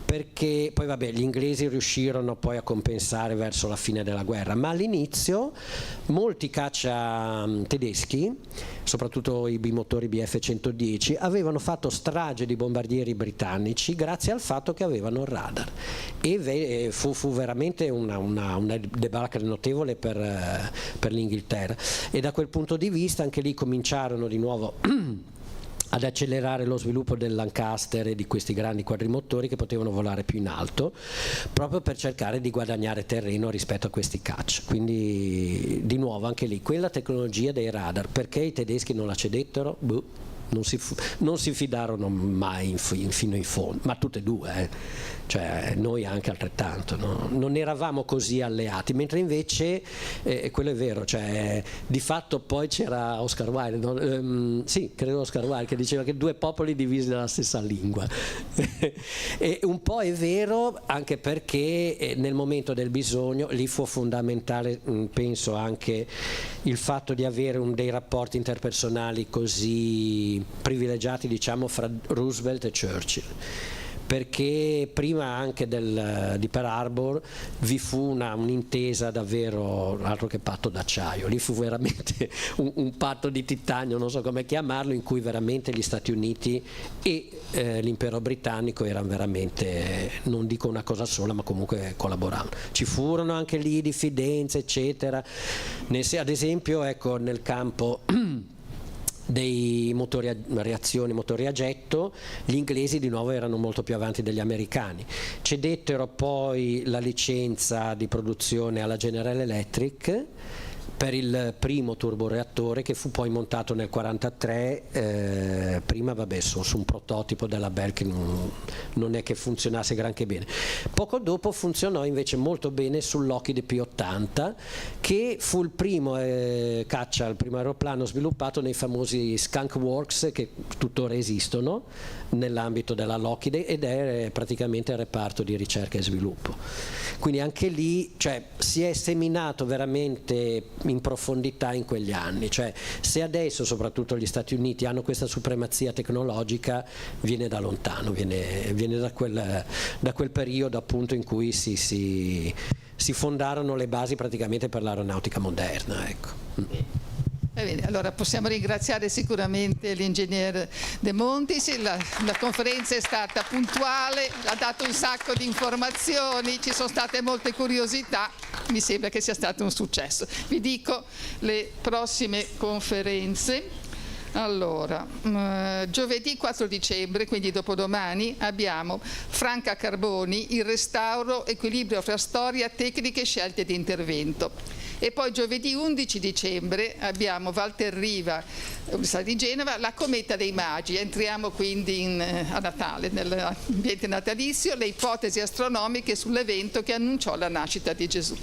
perché poi vabbè, gli inglesi riuscirono poi a compensare verso la fine della guerra, ma all'inizio molti caccia tedeschi, soprattutto i bimotori Bf-110, avevano fatto strage di bombardieri britannici grazie al fatto che avevano il radar, e fu veramente una debacle notevole per l'Inghilterra, e da quel punto di vista anche lì cominciarono di nuovo ad accelerare lo sviluppo del Lancaster e di questi grandi quadrimotori che potevano volare più in alto, proprio per cercare di guadagnare terreno rispetto a questi caccia. Quindi di nuovo anche lì quella tecnologia dei radar, perché i tedeschi non la cedettero? Non si fidarono mai fino in fondo, ma tutte e due, cioè noi anche altrettanto, no? Non eravamo così alleati, mentre invece quello è vero, cioè di fatto poi c'era Oscar Wilde, no? Sì, credo Oscar Wilde, che diceva che 2 popoli divisi dalla stessa lingua e un po' è vero, anche perché nel momento del bisogno lì fu fondamentale, penso, anche il fatto di avere dei rapporti interpersonali così privilegiati, diciamo, fra Roosevelt e Churchill, perché prima anche di Pearl Harbor vi fu un'intesa davvero, altro che patto d'acciaio, lì fu veramente un patto di titanio, non so come chiamarlo, in cui veramente gli Stati Uniti e l'impero britannico erano veramente, non dico una cosa sola, ma comunque collaboravano. Ci furono anche lì diffidenze, eccetera, ad esempio ecco, nel campo dei motori a reazione, motori a getto, gli inglesi di nuovo erano molto più avanti degli americani. Cedettero poi la licenza di produzione alla General Electric per il primo turboreattore, che fu poi montato nel 1943, prima vabbè su un prototipo della Bell che non è che funzionasse granché bene. Poco dopo funzionò invece molto bene sul Lockheed P-80, che fu il primo il primo aeroplano sviluppato nei famosi Skunk Works, che tuttora esistono nell'ambito della Lockheed, ed è praticamente il reparto di ricerca e sviluppo. Quindi anche lì, cioè, si è seminato veramente in profondità in quegli anni. Cioè, se adesso soprattutto gli Stati Uniti hanno questa supremazia tecnologica, viene da lontano, viene da quel periodo appunto in cui si fondarono le basi praticamente per l'aeronautica moderna, ecco. Bene, allora possiamo ringraziare sicuramente l'ingegner De Montis, la conferenza è stata puntuale, ha dato un sacco di informazioni, ci sono state molte curiosità, mi sembra che sia stato un successo. Vi dico le prossime conferenze. Allora, giovedì 4 dicembre, quindi dopodomani, abbiamo Franca Carboni, il restauro, equilibrio fra storia, tecniche e scelte di intervento. E poi giovedì 11 dicembre abbiamo Walter Riva, Università di Genova, la cometa dei magi. Entriamo quindi a Natale, nell'ambiente natalizio, le ipotesi astronomiche sull'evento che annunciò la nascita di Gesù.